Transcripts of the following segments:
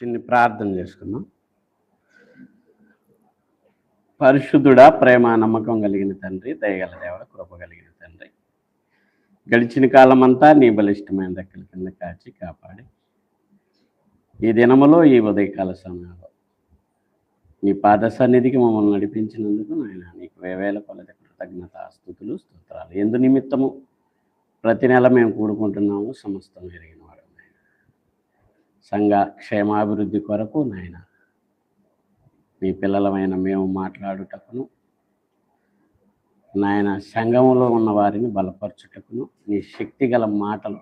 చిన్న ప్రార్థన చేసుకుందాం. పరిశుద్ధుడా, ప్రేమ నమ్మకం కలిగిన తండ్రి, దయగల దేవ, కృప కలిగిన తండ్రి, గడిచిన కాలం అంతా నీ బలిష్టమైన రెక్కల కింద కాచి కాపాడి ఈ దినములో ఈ ఉదయకాల సమయంలో నీ పాద సన్నిధికి మమ్మల్ని నడిపించినందుకు నాయన నీకు వేవేల కొలది కృతజ్ఞత స్తుతులు స్తోత్రాలు. ఎందు నిమిత్తము ప్రతి నెల మేము కూడుకుంటున్నాము సమస్తం ఎరిగిన వాడు నాయన. సంఘ క్షేమాభివృద్ధి కొరకు నాయన నీ పిల్లలమైన మేము మాట్లాడుటకును, నాయన సంఘములో ఉన్న వారిని బలపరచుటకును నీ శక్తి గల మాటలు,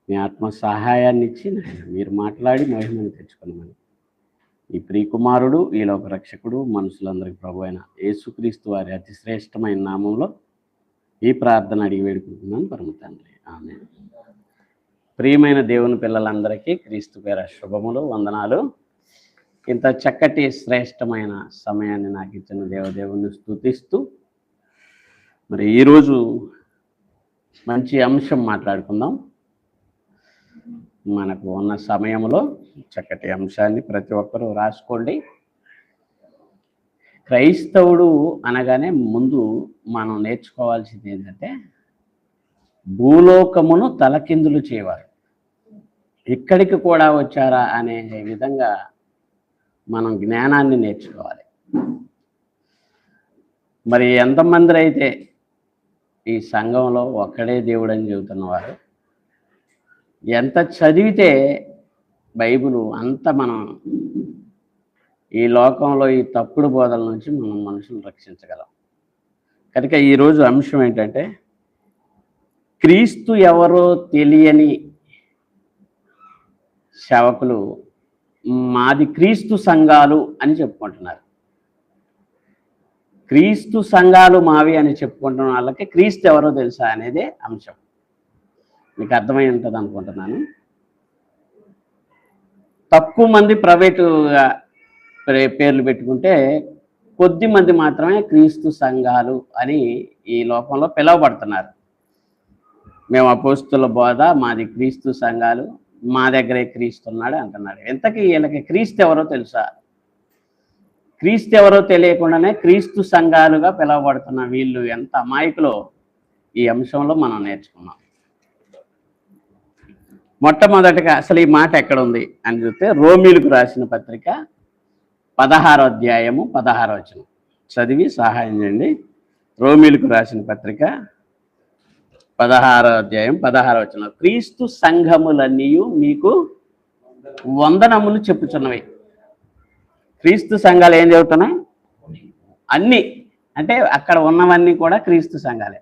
నీ ఆత్మ సహాయాన్ని ఇచ్చి నాయన మీరు మాట్లాడి మహిమను తెచ్చుకున్నామని ఈ ప్రియకుమారుడు, ఈ లోక రక్షకుడు, మనుషులందరికీ ప్రభు అయిన యేసుక్రీస్తు వారి అతి శ్రేష్టమైన నామంలో ఈ ప్రార్థన అడిగి వేడుకుంటున్నాను పరమ తండ్రి, ఆమేన్. ప్రియమైన దేవుని పిల్లలందరికీ క్రీస్తు పేర శుభములు, వందనాలు. ఇంత చక్కటి శ్రేష్టమైన సమయాన్ని నాకు ఇచ్చిన దేవదేవుని స్తుతిస్తూ మరి ఈరోజు మంచి అంశం మాట్లాడుకుందాం. మనకు ఉన్న సమయంలో చక్కటి అంశాన్ని ప్రతి ఒక్కరూ రాసుకోండి. క్రైస్తవుడు అనగానే ముందు మనం నేర్చుకోవాల్సింది ఏంటంటే భూలోకమును తలకిందులు చేయవారు, ఇక్కడికి కూడా వచ్చారా అనే విధంగా మనం జ్ఞానాన్ని నేర్చుకోవాలి. మరి ఎంతమంది అయితే ఈ సంఘంలో ఒక్కడే దేవుడు అని చెబుతున్నవారు, ఎంత చదివితే బైబిలు అంత మనం ఈ లోకంలో ఈ తప్పుడు బోధల నుంచి మనం మనుషులను రక్షించగలం. కనుక ఈరోజు అంశం ఏంటంటే క్రీస్తు ఎవరో తెలియని సేవకులు మాది క్రీస్తు సంఘాలు అని చెప్పుకుంటున్నారు. క్రీస్తు సంఘాలు మావి అని చెప్పుకుంటున్న వాళ్ళకి క్రీస్తు ఎవరో తెలుసా అనేదే అంశం. మీకు అర్థమై ఉంటుంది అనుకుంటున్నాను. తక్కువ మంది ప్రైవేటుగా పేర్లు పెట్టుకుంటే కొద్ది మంది మాత్రమే క్రీస్తు సంఘాలు అని ఈ లోకంలో పిలువబడుతున్నారు. మేము అపోస్తుల బోధ, మాది క్రీస్తు సంఘాలు, మా దగ్గరే క్రీస్తు ఉన్నాడు అంటున్నాడు. ఎంతకీ వీళ్ళకి క్రీస్తు ఎవరో తెలుసా? క్రీస్తు ఎవరో తెలియకుండానే క్రీస్తు సంఘాలుగా పిలువబడుతున్న వీళ్ళు ఎంత అమాయకులో ఈ అంశంలో మనం నేర్చుకున్నాం. మొట్టమొదటిగా అసలు ఈ మాట ఎక్కడ ఉంది అని చూస్తే రోమీలకు రాసిన పత్రిక 16వ అధ్యాయము 16వ వచనం చదివి సహాయం చేయండి. రోమీలకు రాసిన పత్రిక 16వ అధ్యాయం 16వ వచనం. క్రీస్తు సంఘములన్నీ మీకు వందనములు చెప్పుచున్నవి. క్రీస్తు సంఘాలు ఏం చెబుతున్నాయి? అన్నీ అంటే అక్కడ ఉన్నవన్నీ కూడా క్రీస్తు సంఘాలే.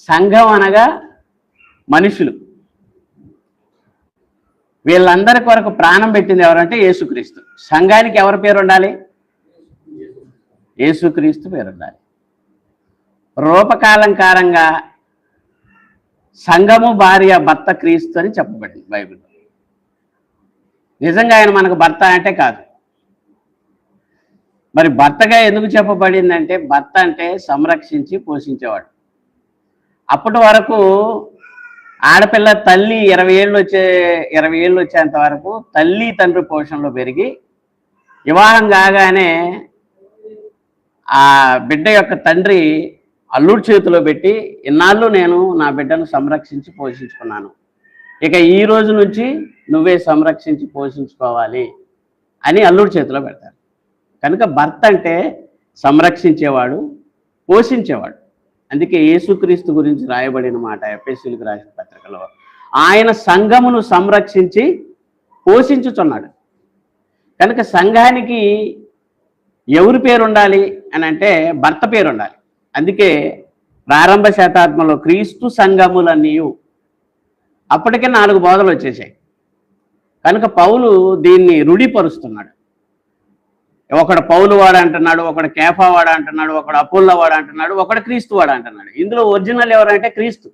సంఘం అనగా మనుషులు. వీళ్ళందరి కొరకు ప్రాణం పెట్టింది ఎవరంటే యేసుక్రీస్తు. సంఘానికి ఎవరి పేరు ఉండాలి? యేసుక్రీస్తు పేరు ఉండాలి. రూపకాలంకారంగా సంఘము భార్య భర్త క్రీస్తు అని చెప్పబడింది బైబిల్లో. నిజంగా ఆయన మనకు భర్త అంటే కాదు. మరి భర్తగా ఎందుకు చెప్పబడిందంటే భర్త అంటే సంరక్షించి పోషించేవాడు. అప్పటి వరకు ఆడపిల్ల తల్లి 20 ఏళ్ళు వచ్చేంత వరకు తల్లి తండ్రి పోషణలో పెరిగి వివాహం కాగానే ఆ బిడ్డ యొక్క తండ్రి అల్లుడి చేతిలో పెట్టి ఇన్నాళ్ళు నేను నా బిడ్డను సంరక్షించి పోషించుకున్నాను, ఇక ఈ రోజు నుంచి నువ్వే సంరక్షించి పోషించుకోవాలి అని అల్లుడి చేతిలో పెడతారు. కనుక భర్త అంటే సంరక్షించేవాడు, పోషించేవాడు. అందుకే యేసుక్రీస్తు గురించి రాయబడిన మాట ఎఫెసీయులకు రాసిన పత్రికలో ఆయన సంఘమును సంరక్షించి పోషించుచున్నాడు. కనుక సంఘానికి ఎవరి పేరు ఉండాలి అని అంటే భర్త పేరు ఉండాలి. అందుకే ప్రారంభ శతాబ్దంలో క్రీస్తు సంఘములన్నీ అప్పటికే 4 బోధలు వచ్చేసాయి. కనుక పౌలు దీన్ని రూఢీపరుస్తున్నాడు. ఒకడు పౌలు వాడు అంటున్నాడు, ఒకడు కేఫా వాడు అంటున్నాడు, ఒకడు అపోల్లో వాడు అంటున్నాడు, ఒకడు క్రీస్తు వాడు అంటున్నాడు. ఇందులో ఒరిజినల్ ఎవరంటే క్రీస్తు.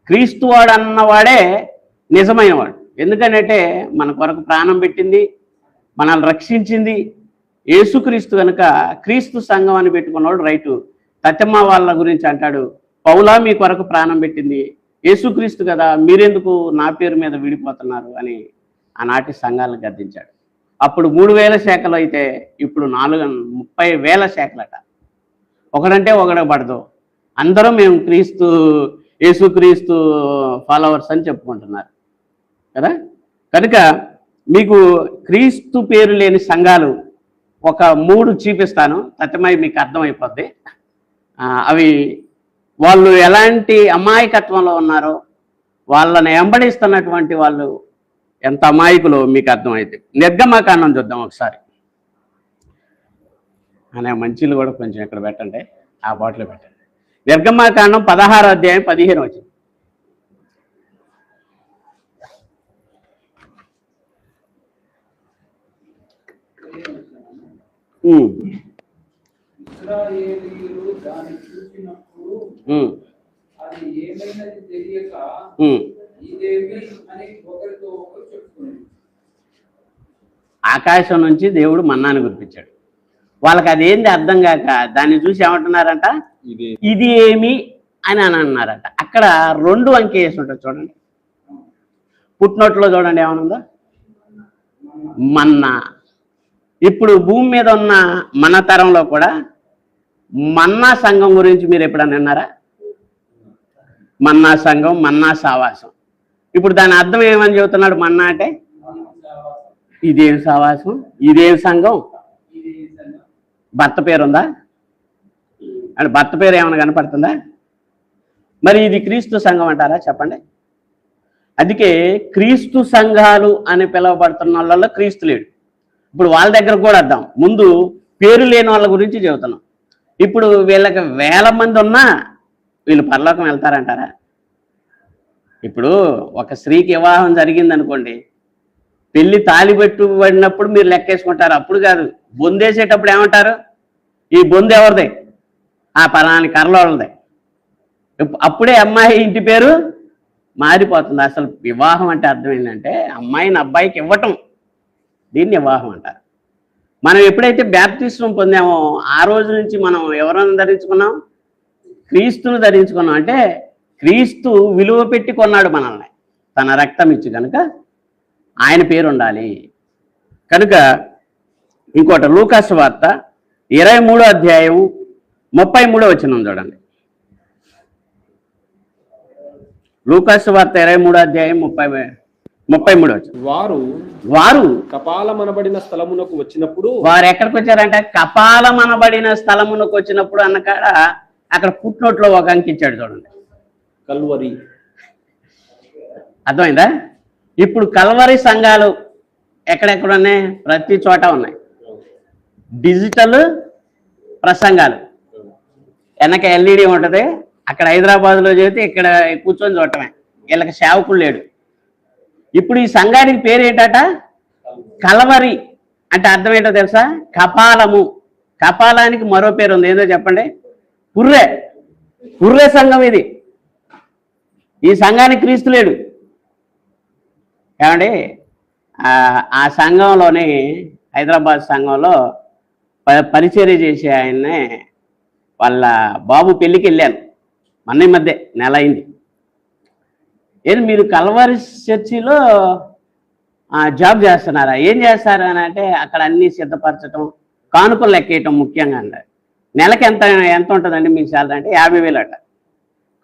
క్రీస్తు వాడు అన్నవాడే నిజమైన వాడు. ఎందుకంటే మన కొరకు ప్రాణం పెట్టింది, మనల్ని రక్షించింది యేసుక్రీస్తు. కనుక క్రీస్తు సంఘం అని పెట్టుకున్నాడు రైటు. తత్తమ్మ వాళ్ళ గురించి అంటాడు, పౌలా మీ కొరకు ప్రాణం పెట్టింది, యేసుక్రీస్తు కదా, మీరెందుకు నా పేరు మీద విడిపోతున్నారు అని ఆనాటి సంఘాలను గద్దించాడు. అప్పుడు 3000 శాఖలు అయితే ఇప్పుడు 30,000 శాఖలట. ఒకడంటే ఒకటి పడదు, అందరూ మేము యేసుక్రీస్తు ఫాలోవర్స్ అని చెప్పుకుంటున్నారు కదా. కనుక మీకు క్రీస్తు పేరు లేని సంఘాలు ఒక 3 చూపిస్తాను, తత్మై మీకు అర్థమైపోద్ది. అవి వాళ్ళు ఎలాంటి అమాయకత్వంలో ఉన్నారో, వాళ్ళని వెంబడిస్తున్నటువంటి వాళ్ళు ఎంత అమాయకులో మీకు అర్థమైంది. నిర్గమకాండం చూద్దాం ఒకసారి. అనే మంచిలు కూడా కొంచెం ఇక్కడ పెట్టండి, ఆ బాటిలో పెట్టండి. నిర్గమకాండం 16వ అధ్యాయం 15 వచ్చింది. ఆకాశం నుంచి దేవుడు మన్నాను కురిపించాడు. వాళ్ళకి అదేంది అర్థం కాక దాన్ని చూసి ఏమంటున్నారంట, ఇది ఏమి అని అన్నారట. అక్కడ 2 అంకె వేసి ఉంటుంది చూడండి, పుట్టినోట్లో చూడండి ఏమనుందో, మన్నా. ఇప్పుడు భూమి మీద ఉన్న మన తరంలో కూడా మన్నా సంఘం గురించి మీరు ఎప్పుడన్నా విన్నారా? మన్నా సంఘం, మన్నా సావాసం. ఇప్పుడు దాని అర్థం ఏమని చెబుతున్నాడు? మన్నా అంటే ఇదేం సావాసం, ఇదేం సంఘం, భర్త పేరు ఉందా అంటే భర్త పేరు ఏమైనా కనపడుతుందా? మరి ఇది క్రీస్తు సంఘం అంటారా చెప్పండి? అందుకే క్రీస్తు సంఘాలు అని పిలువబడుతున్న వాళ్ళలో క్రీస్తు లేడు. ఇప్పుడు వాళ్ళ దగ్గర కూడా వద్దాం, ముందు పేరు లేని వాళ్ళ గురించి చెబుతున్నాం. ఇప్పుడు వీళ్ళకి 1000 మంది ఉన్నా వీళ్ళు పరలోకం వెళ్తారంటారా? ఇప్పుడు ఒక స్త్రీకి వివాహం జరిగింది అనుకోండి, పెళ్లి తాళిపెట్టుబడినప్పుడు మీరు లెక్కేసుకుంటారు, అప్పుడు కాదు. బొందేసేటప్పుడు ఏమంటారు? ఈ బొందు ఎవరిదే? ఆ పలాని కర్రలోళ్ళదే. అప్పుడే అమ్మాయి ఇంటి పేరు మారిపోతుంది. అసలు వివాహం అంటే అర్థం ఏంటంటే అమ్మాయిని అబ్బాయికి ఇవ్వటం, దీన్ని వివాహం అంటారు. మనం ఎప్పుడైతే బ్యాప్టిజం పొందామో ఆ రోజు నుంచి మనం ఎవరైనా ధరించుకున్నాం? క్రీస్తును ధరించుకున్నాం. అంటే క్రీస్తు విలువ పెట్టి కొన్నాడు మనల్ని, తన రక్తం ఇచ్చి, కనుక ఆయన పేరు ఉండాలి. కనుక ఇంకోటి లూకాసు వార్త 23వ అధ్యాయం 33వ వచనం చూడండి. లూకాసు వార్త 23వ అధ్యాయం 33వ వచనం. వారు కపాలమనబడిన స్థలమునకు వచ్చినప్పుడు, వారు ఎక్కడికి వచ్చారంటే కపాలమనబడిన స్థలమునకు వచ్చినప్పుడు అన్నకాడ అక్కడ పుట్టినోట్లో ఒక అంకించాడు చూడండి, కల్వరి. అర్థమైందా? ఇప్పుడు కల్వరి సంఘాలు ఎక్కడెక్కడ ఉన్నాయి? ప్రతి చోట ఉన్నాయి. డిజిటల్ ప్రసంగాలు, వెనక ఎల్ఈడి ఉంటుంది. అక్కడ హైదరాబాద్లో చేస్తే ఇక్కడ కూర్చొని చూడటమే, వీళ్ళకి సేవకుడు లేడు. ఇప్పుడు ఈ సంఘానికి పేరు ఏంటట? కల్వరి. అంటే అర్థం ఏంటో తెలుసా? కపాలము. కపాలానికి మరో పేరు ఉంది, ఏదో చెప్పండి? పుర్రె సంఘం ఇది. ఈ సంఘానికి క్రీస్తు లేడు ఏమండి? ఆ సంఘంలోని హైదరాబాద్ సంఘంలో పరిచర్య చేసే ఆయన్నే వాళ్ళ బాబు పెళ్ళికి వెళ్ళాను మొన్న మధ్య, నెల అయింది. ఏది మీరు కల్వరి చర్చిలో జాబ్ చేస్తున్నారా? ఏం చేస్తారు అని అంటే అక్కడ అన్నీ సిద్ధపరచడం, కానుకలు లెక్కేయటం ముఖ్యంగా అన్నారు. నెలకి ఎంత ఉంటుందండి మీ శాలరీ అంటే 50,000 అట.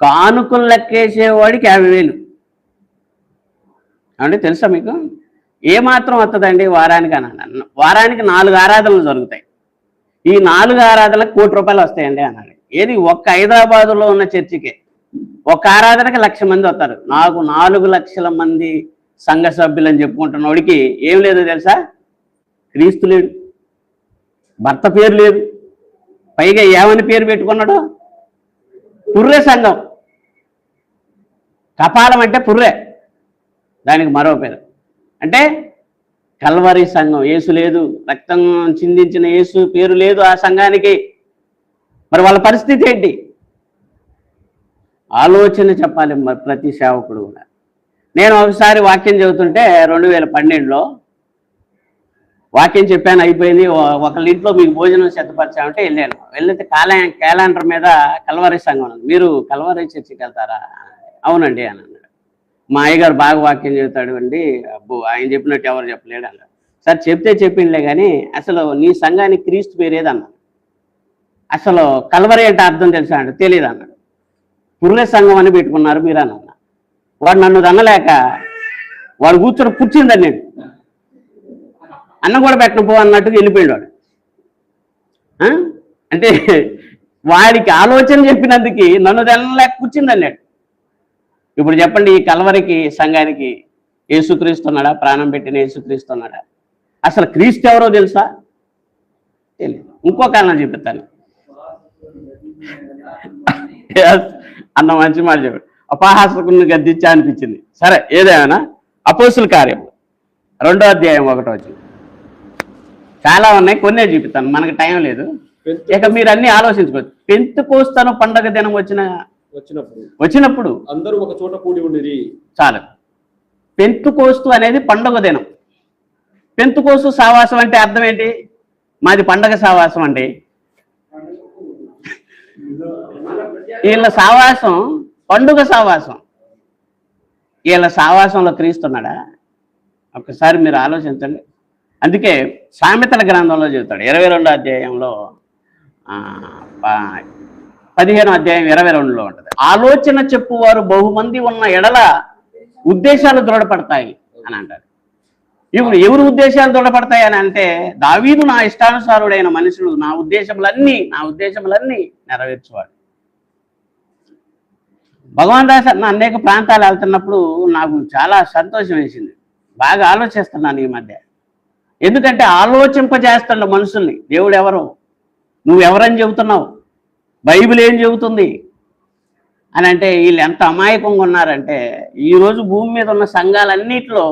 కానుకలు లెక్కేసేవాడికి 50,000 అంటే తెలుసా మీకు? ఏమాత్రం వస్తుందండి వారానికి అన్నాడు. వారానికి 4 ఆరాధనలు జరుగుతాయి. ఈ 4 ఆరాధనలకు ₹1,00,000 వస్తాయండి అన్నాడు. ఏది? ఒక్క హైదరాబాదులో ఉన్న చర్చికే ఒక ఆరాధనకి 1,00,000 మంది వస్తారు. నాకు 4 లక్షల మంది సంఘ సభ్యులు అని చెప్పుకుంటున్నోడికి ఏం లేదు తెలుసా? క్రీస్తు లేడు, భర్త పేరు లేదు, పైగా ఏమని పేరు పెట్టుకున్నాడు? పుర్రె సంఘం. కపాలం అంటే పుర్రె, దానికి మరో పేరు. అంటే కల్వరి సంఘం. యేసు లేదు, రక్తం చిందించిన యేసు పేరు లేదు ఆ సంఘానికి. మరి వాళ్ళ పరిస్థితి ఏంటి? ఆలోచన చెప్పాలి మరి ప్రతి సేవకుడు కూడా. నేను ఒకసారి వాక్యం చెబుతుంటే 2012లో వాక్యం చెప్పాను, అయిపోయింది. ఒకళ్ళ ఇంట్లో మీకు భోజనం సిద్ధపరిచామంటే వెళ్ళాను. వెళ్తే క్యాలెండర్ మీద కల్వరి సంఘం ఉంది. మీరు కల్వరి చర్చికి వెళ్తారా? అవునండి అని అన్నాడు. మా అయ్యగారు బాగా వాక్యం చెబుతాడు అండి. అబ్బో, ఆయన చెప్పినట్టు ఎవరు చెప్పలేడు అన్నాడు. సార్ చెప్తే చెప్పిందిలే కానీ అసలు నీ సంఘానికి క్రీస్తు పేరేదన్నా, అసలు కల్వరి అంటే అర్థం తెలుసా అంటే తెలియదు అన్నాడు. పుర్రె సంఘం అని పెట్టుకున్నారు మీరు అని అన్నా. వాడు నన్ను దన్నలేక వాడు కూర్చొని పుచ్చిందని నేను అన్నం కూడా పెట్టను పో అన్నట్టుగా వెళ్ళిపోయాడు వాడు. అంటే వాడికి ఆలోచన చెప్పినందుకు నన్ను దన్నలేక కూర్చుందన్నాడు. ఇప్పుడు చెప్పండి, ఈ కల్వరికి సంఘానికి యేసుక్రీస్తున్నాడా? ప్రాణం పెట్టిన యేసుక్రీస్తున్నాడా? అసలు క్రీస్తు ఎవరో తెలుసా? తెలియదు. ఇంకో కారణం చెప్తాను. అన్న మంచి మాట చెప్పాడు. అపహాసకుని గద్దించా అనిపించింది. సరే, ఏదేమైనా అపోస్తుల కార్యం 2వ అధ్యాయం 1వ వచనం. చాలా ఉన్నాయి, కొన్నే చూపిస్తాను, మనకు టైం లేదు. ఇక మీరు అన్ని ఆలోచించుకోవచ్చు. పెంతెకోస్తు పండగ దినం వచ్చినప్పుడు అందరూ ఒక చోట కూడి ఉండిరి. చాలు. పెంతెకోస్తు అనేది పండుగ దినం. పెంతెకోస్తు సావాసం అంటే అర్థం ఏంటి? మాది పండగ సావాసం అండి. వీళ్ళ సావాసం పండుగ సావాసం. వీళ్ళ సావాసంలో క్రీస్తున్నాడా? ఒకసారి మీరు ఆలోచించండి. అందుకే సామెతల గ్రంథంలో చెబుతాడు 22వ అధ్యాయంలో 15వ అధ్యాయం 22లో ఉంటుంది. ఆలోచన చెప్పువారు బహుమంది ఉన్న ఎడల ఉద్దేశాలు దృఢపడతాయి అని అంటారు. ఇప్పుడు ఎవరు ఉద్దేశాలు దృఢపడతాయి అని అంటే, దావీదు నా ఇష్టానుసారుడైన మనుషులు నా ఉద్దేశములన్నీ నెరవేర్చువాడు. భగవాన్ దాస్ అనేక ప్రాంతాలు వెళ్తున్నప్పుడు నాకు చాలా సంతోషం వేసింది. బాగా ఆలోచిస్తున్నాను ఈ మధ్య. ఎందుకంటే ఆలోచింపజేస్తాడు మనుషుల్ని. దేవుడు ఎవరు, నువ్వెవరని చెబుతున్నావు, బైబిల్ ఏం చెబుతుంది అని అంటే వీళ్ళు ఎంత అమాయకంగా ఉన్నారంటే, ఈరోజు భూమి మీద ఉన్న సంఘాలన్నింటిలో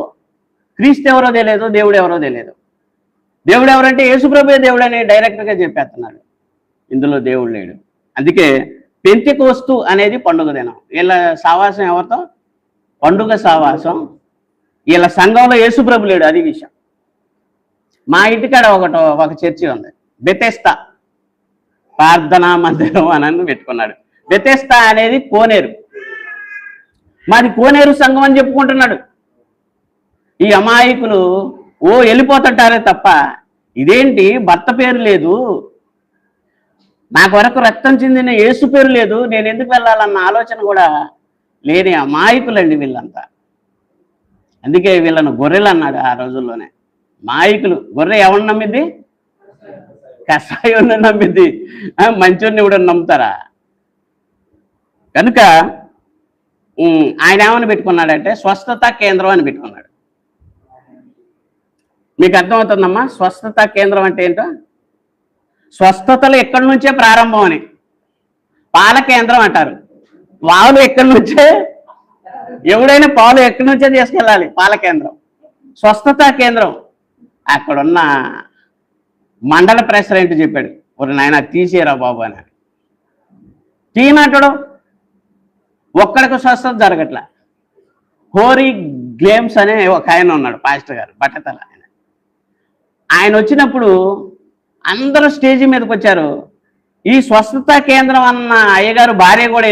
క్రీస్తు ఎవరో తెలియదు, దేవుడు ఎవరో తెలియదు. దేవుడు ఎవరంటే యేసుప్రభువే దేవుడు అని డైరెక్ట్గా చెప్పేస్తున్నాడు. ఇందులో దేవుడు లేడు. అందుకే పెంతెకోస్తు అనేది పండుగ దినం. వీళ్ళ సావాసం ఎవరితో? పండుగ సావాసం. వీళ్ళ సంఘంలో యేసుప్రభు లేడు, అది విషయం. మా ఇంటికాడ ఒక చర్చి ఉంది, బెతెస్తా ప్రార్థనా మందిరం అని పెట్టుకున్నాడు. బెతెస్తా అనేది కోనేరు. మాది కోనేరు సంఘం అని చెప్పుకుంటున్నాడు. ఈ అమాయకులు వెళ్ళిపోతుంటారే తప్ప ఇదేంటి భర్త పేరు లేదు, నాకు వరకు రక్తం చెందిన యేసు పేరు లేదు, నేను ఎందుకు వెళ్ళాలన్న ఆలోచన కూడా లేని అమాయకులండి వీళ్ళంతా. అందుకే వీళ్ళను గొర్రెలు అన్నాడు ఆ రోజుల్లోనే. మాయకులు. గొర్రె ఎవరిని నమ్మిద్ది? కషాయుడిని నమ్మిద్ది. మంచోడిని కూడా నమ్ముతారా? కనుక ఆయన ఏమని పెట్టుకున్నాడంటే స్వస్థత కేంద్రం అని పెట్టుకున్నాడు. మీకు అర్థమవుతుందమ్మా స్వస్థత కేంద్రం అంటే ఏంటో? స్వస్థతలు ఎక్కడి నుంచే ప్రారంభం అని. పాల కేంద్రం అంటారు. పాలు ఎక్కడి నుంచే, ఎవడైనా పాలు ఎక్కడి నుంచే తీసుకెళ్ళాలి. పాల కేంద్రం. స్వస్థత కేంద్రం. అక్కడున్న మండల ప్రెసిడెంట్ చెప్పాడు, ఒక నాయన తీసేరా బాబు అని. తీయనట్టడం ఒక్కడికి స్వస్థత జరగట్లా. హోరీ గ్లేమ్స్ అనే ఒక ఆయన ఉన్నాడు, పాస్టర్ గారు, బట్టతల ఆయన వచ్చినప్పుడు అందరూ స్టేజీ మీదకి వచ్చారు. ఈ స్వస్థత కేంద్రం అన్న అయ్యగారు భార్య కూడా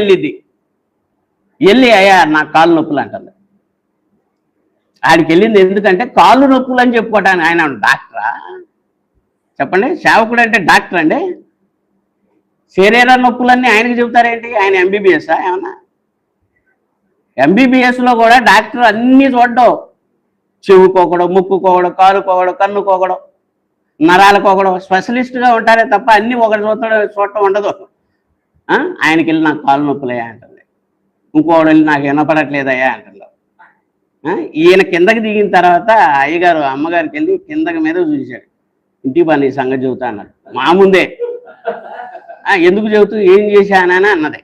వెళ్ళి అయ్యా నాకు కాళ్ళు నొప్పులు అంటుంది. ఆడికి వెళ్ళింది ఎందుకంటే కాళ్ళు నొప్పులు అని చెప్పుకోవటానికి. ఆయన డాక్టరా చెప్పండి? సేవకుడు అంటే డాక్టర్ అండి? శరీర నొప్పులన్నీ ఆయనకి చెబుతారేంటి? ఆయన ఎంబీబీఎస్ఆ ఏమన్నా? ఎంబీబీఎస్లో కూడా డాక్టర్ అన్నీ చూడడం, చెవుకోకడం, ముక్కుకోవడం, కాలుకోవడం, కన్నుకోవడం, నరాలకోవడం, స్పెషలిస్ట్గా ఉంటారే తప్ప అన్నీ ఒకటి చూడటం ఉండదు. ఆయనకి వెళ్ళి నాకు కాళ్ళు నొప్పులయ్యా అంటుంది. ఇంకోడు వెళ్ళి నాకు వినపడట్లేదయ్యా అంటుంది. ఈయన కిందకి దిగిన తర్వాత అయ్యగారు అమ్మగారికి వెళ్ళి కిందకి మీద చూశాడు. ఇంటికి పని సంగతి చెబుతా అన్నాడు. మా ముందే. ఎందుకు చెబుతూ ఏం చేశానని అన్నది.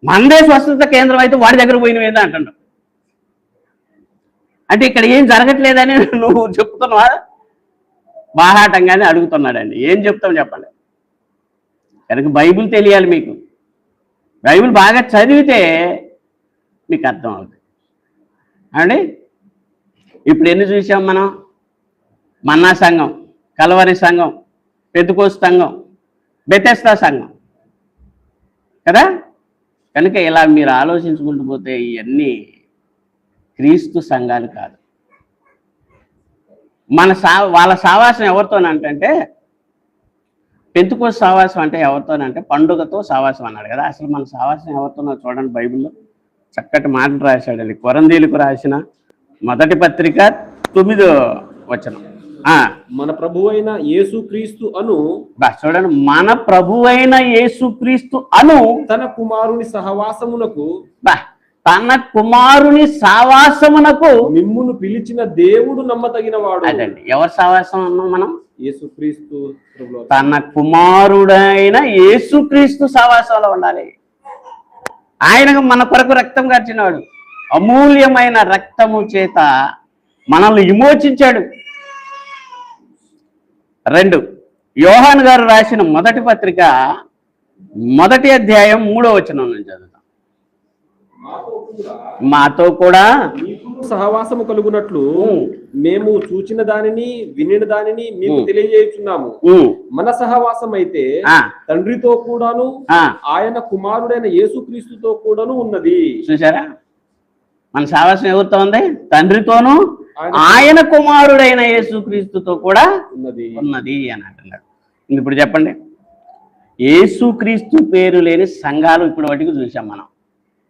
మందే స్వస్థత కేంద్రం అయితే వాడి దగ్గర పోయినవేదా అంటున్నాడు. అంటే ఇక్కడ ఏం జరగట్లేదని నువ్వు చెప్తున్నావా? బాహాటంగానే అడుగుతున్నాడండి. ఏం చెప్తావు చెప్పండి. కనుక బైబిల్ తెలియాలి మీకు. బైబిల్ బాగా చదివితే మీకు అర్థం అవుతుంది అండి. ఇప్పుడు ఎన్ని చూసాం మనం? మన్నా సంఘం, కల్వరి సంఘం, పెంతెకోస్తు సంఘం, బెతెస్దా సంఘం కదా. కనుక ఇలా మీరు ఆలోచించుకుంటూ పోతే ఇవన్నీ క్రీస్తు సంఘాలు కాదు. వాళ్ళ సావాసం ఎవరితోనంటే పెంతెకోస్తు సావాసం అంటే ఎవరితోనంటే పండుగతో సావాసం అన్నాడు కదా. అసలు మన సావాసం ఎవరితోనో చూడండి, బైబిల్లో చక్కటి మాటలు రాశాడు. అది కొరంథీయులకు రాసిన మొదటి పత్రిక 9వ వచనం. మన ప్రభువైన యేసుక్రీస్తు అను, చూడండి, మన ప్రభువైన యేసుక్రీస్తు అను తన కుమారుని సహవాసమునకు, తన కుమారుని సావాసమునకు మిమ్మును పిలిచిన దేవుడు నమ్మదగిన వాడు. అదండి, ఎవరి సావాసం అన్నాం మనం? యేసుక్రీస్తు. తన కుమారుడైన యేసుక్రీస్తు సావాసంలో ఉండాలి. ఆయన మన కొరకు రక్తం కార్చినాడు, అమూల్యమైన రక్తము చేత మనల్ని విమోచించాడు. 2 యోహాను గారు రాసిన మొదటి పత్రిక 1వ అధ్యాయం 3వ వచనం నుంచి చదువుతాం. మాతో కూడా సహవాసము కలుగునట్లు మేము చూచిన దానిని వినిన దానిని మీకు తెలియజేయుచున్నాము. మన సహవాసం అయితే తండ్రితో కూడాను ఆయన కుమారుడైన యేసుక్రీస్తుతో కూడాను ఉన్నది. చూసారా, మన సహవాసం ఎవరితో ఉంది? తండ్రితోనూ ఆయన కుమారుడైన యేసుక్రీస్తుతో కూడా ఉన్నది అని అంటున్నాడు. ఇప్పుడు చెప్పండి, యేసుక్రీస్తు పేరు లేని సంఘాలు ఇప్పుడు వాటికి చూసాం మనం,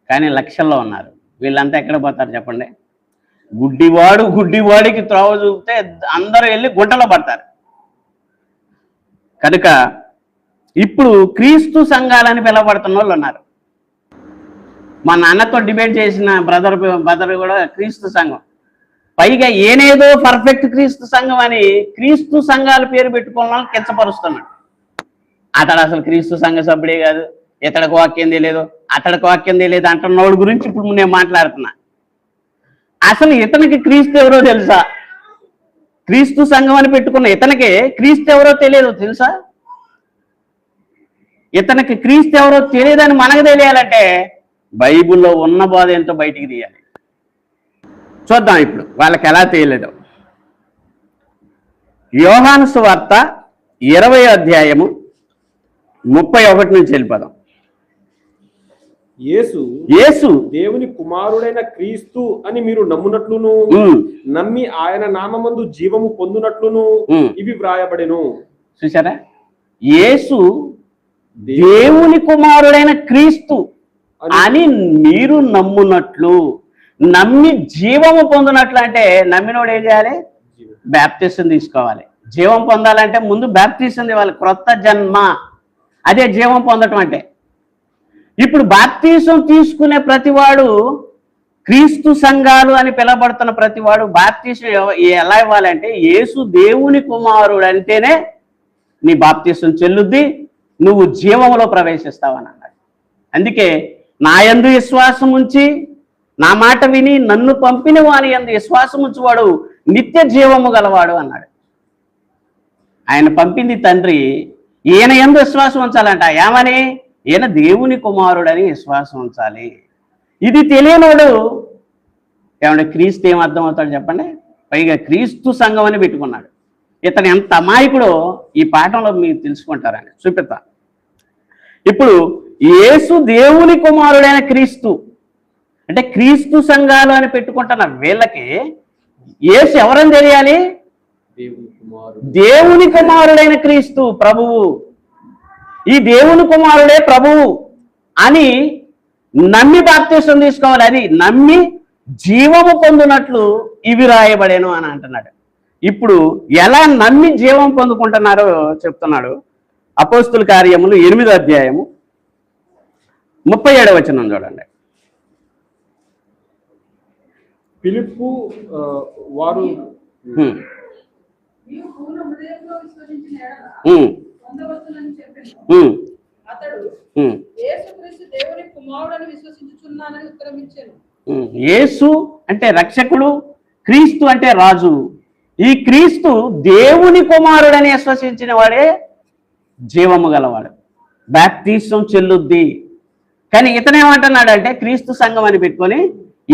కానీ లక్షల్లో ఉన్నారు. వీళ్ళంతా ఎక్కడ పోతారు చెప్పండి? గుడ్డివాడికి త్రోవ చూపితే అందరూ వెళ్ళి గుంటలో పడతారు. కనుక ఇప్పుడు క్రీస్తు సంఘాలని పిలవబడుతున్న వాళ్ళు ఉన్నారు. మా నాన్నతో డిబేట్ చేసిన బ్రదర్ కూడా క్రీస్తు సంఘం, పైగా ఏనేదో పర్ఫెక్ట్ క్రీస్తు సంఘం అని క్రీస్తు సంఘాల పేరు పెట్టుకున్న వాళ్ళని కించపరుస్తున్నాడు. అతడు అసలు క్రీస్తు సంఘ సభ్యుడే కాదు, ఇతడికి వాక్యం తెలియదు, అతడికి వాక్యం తెలియదు అంటున్నోడి గురించి ఇప్పుడు నేను మాట్లాడుతున్నా. అసలు ఇతనికి క్రీస్తు ఎవరో తెలుసా? క్రీస్తు సంఘం అని పెట్టుకున్న ఇతనికి క్రీస్తు ఎవరో తెలియదు తెలుసా? ఇతనికి క్రీస్తు ఎవరో తెలియదని మనకు తెలియాలంటే బైబిల్లో ఉన్న బోధ ఏంటో బయటికి తీయాలి. చూద్దాం ఇప్పుడు వాళ్ళకి ఎలా తెలియదు. యోహాను సువార్త 20వ అధ్యాయము 31 నుంచి వెళ్ళిపోదాం. యేసు దేవుని కుమారుడైన క్రీస్తు అని మీరు నమ్మునట్లును నమ్మి ఆయన నామమందు జీవము పొందునట్లును ఇవి వ్రాయబడెను. చూసారా, యేసు దేవుని కుమారుడైన క్రీస్తు అని మీరు నమ్మునట్లు, నమ్మి జీవము పొందినట్లు. అంటే నమ్మినోడు ఏం చేయాలి? బాప్తిసం తీసుకోవాలి. జీవం పొందాలంటే ముందు బాప్తిసం ఇవ్వాలి, క్రొత్త జన్మ. అదే జీవం పొందటం అంటే. ఇప్పుడు బాప్తిసం తీసుకునే ప్రతివాడు, క్రీస్తు సంఘాలు అని పిలవబడుతున్న ప్రతివాడు బాప్తిసం ఎలా ఇవ్వాలంటే, యేసు దేవుని కుమారుడు అంటేనే నీ బాప్తిసం చెల్లుద్ది, నువ్వు జీవములో ప్రవేశిస్తావని అన్నాడు. అందుకే నా యందు విశ్వాసం ఉంచి నా మాట విని నన్ను పంపిన వాని యందు విశ్వాసం ఉంచువాడు నిత్య జీవము గలవాడు అన్నాడు. ఆయన పంపింది తండ్రి, ఈయన యందు విశ్వాసం ఉంచాలంట. ఏమని? ఈయన దేవుని కుమారుడని విశ్వాసం ఉంచాలి. ఇది తెలియనోడు ఏమంటే క్రీస్తు ఏం అర్థం అవుతాడు చెప్పండి? పైగా క్రీస్తు సంఘం అని పెట్టుకున్నాడు. ఇతను ఎంత అమాయకుడో ఈ పాఠంలో మీరు తెలుసుకుంటారని చూపిస్తా. ఇప్పుడు యేసు దేవుని కుమారుడైన క్రీస్తు అంటే క్రీస్తు సంఘాలు అని పెట్టుకుంటున్న వీళ్ళకి యేసు ఎవరని తెలియాలి? దేవుని కుమారుడైన క్రీస్తు ప్రభువు. ఈ దేవుని కుమారుడే ప్రభువు అని నమ్మి బాప్తిసం తీసుకోవాలి. అది నమ్మి జీవము పొందినట్లు ఇవి రాయబడేను అని అంటున్నాడు. ఇప్పుడు ఎలా నమ్మి జీవం పొందుకుంటున్నారో చెప్తున్నాడు. అపోస్తుల కార్యములు 8వ అధ్యాయము 37వ వచనం చూడండి. ఫిలిప్పు వారు యేసు అంటే రక్షకుడు, క్రీస్తు అంటే రాజు. ఈ క్రీస్తు దేవుని కుమారుడని విశ్వసించిన వాడే జీవము గలవాడు, బాప్తిసం చెల్లుద్ది. కానీ ఇతనేమంటున్నాడంటే క్రీస్తు సంఘం అని పెట్టుకొని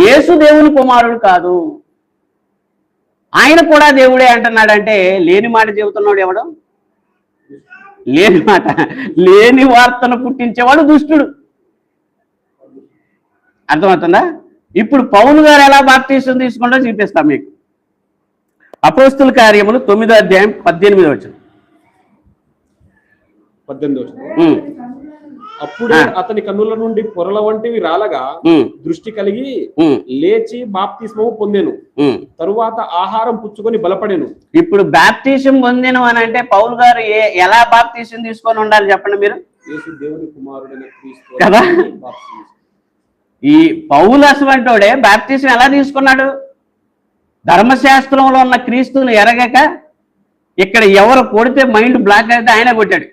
యేసు దేవుని కుమారుడు కాదు. ఆయన కూడా దేవుడే అంటున్నాడంటే లేని మాట చెబుతున్నాడు ఎవడు? లేని మాట, లేని వార్తను పుట్టించేవాడు దుష్టుడు. అర్థమవుతుందా? ఇప్పుడు పౌలు గారు ఎలా బాప్తీసం తీసుకుంటో చూపిస్తాం మీకు. అపోస్తుల కార్యములు 9వ అధ్యాయం 18వ వచనం. 18వ వచనం. అప్పుడే అతని కన్నుల నుండి పొరల వంటివి రాలగా దృష్టి కలిగి లేచి బాప్తిస్మము పొందెను. తరువాత ఆహారం పుచ్చుకొని బలపడెను. ఇప్పుడు బాప్తిసం పొందెను అని అంటే పౌలు గారు ఎలా బాప్తిసం తీసుకొని ఉండాలి చెప్పండి మీరు? యేసు దేవుని కుమారుడైన క్రీస్తు కదా. ఈ పౌలు అసలంటోడే బాప్తిసం ఎలా తీసుకున్నాడు? ధర్మశాస్త్రంలో ఉన్న క్రీస్తుని ఎరగక ఇక్కడ ఎవరు కొడితే మైండ్ బ్లాక్ అయితే ఆయన కొట్టాడు.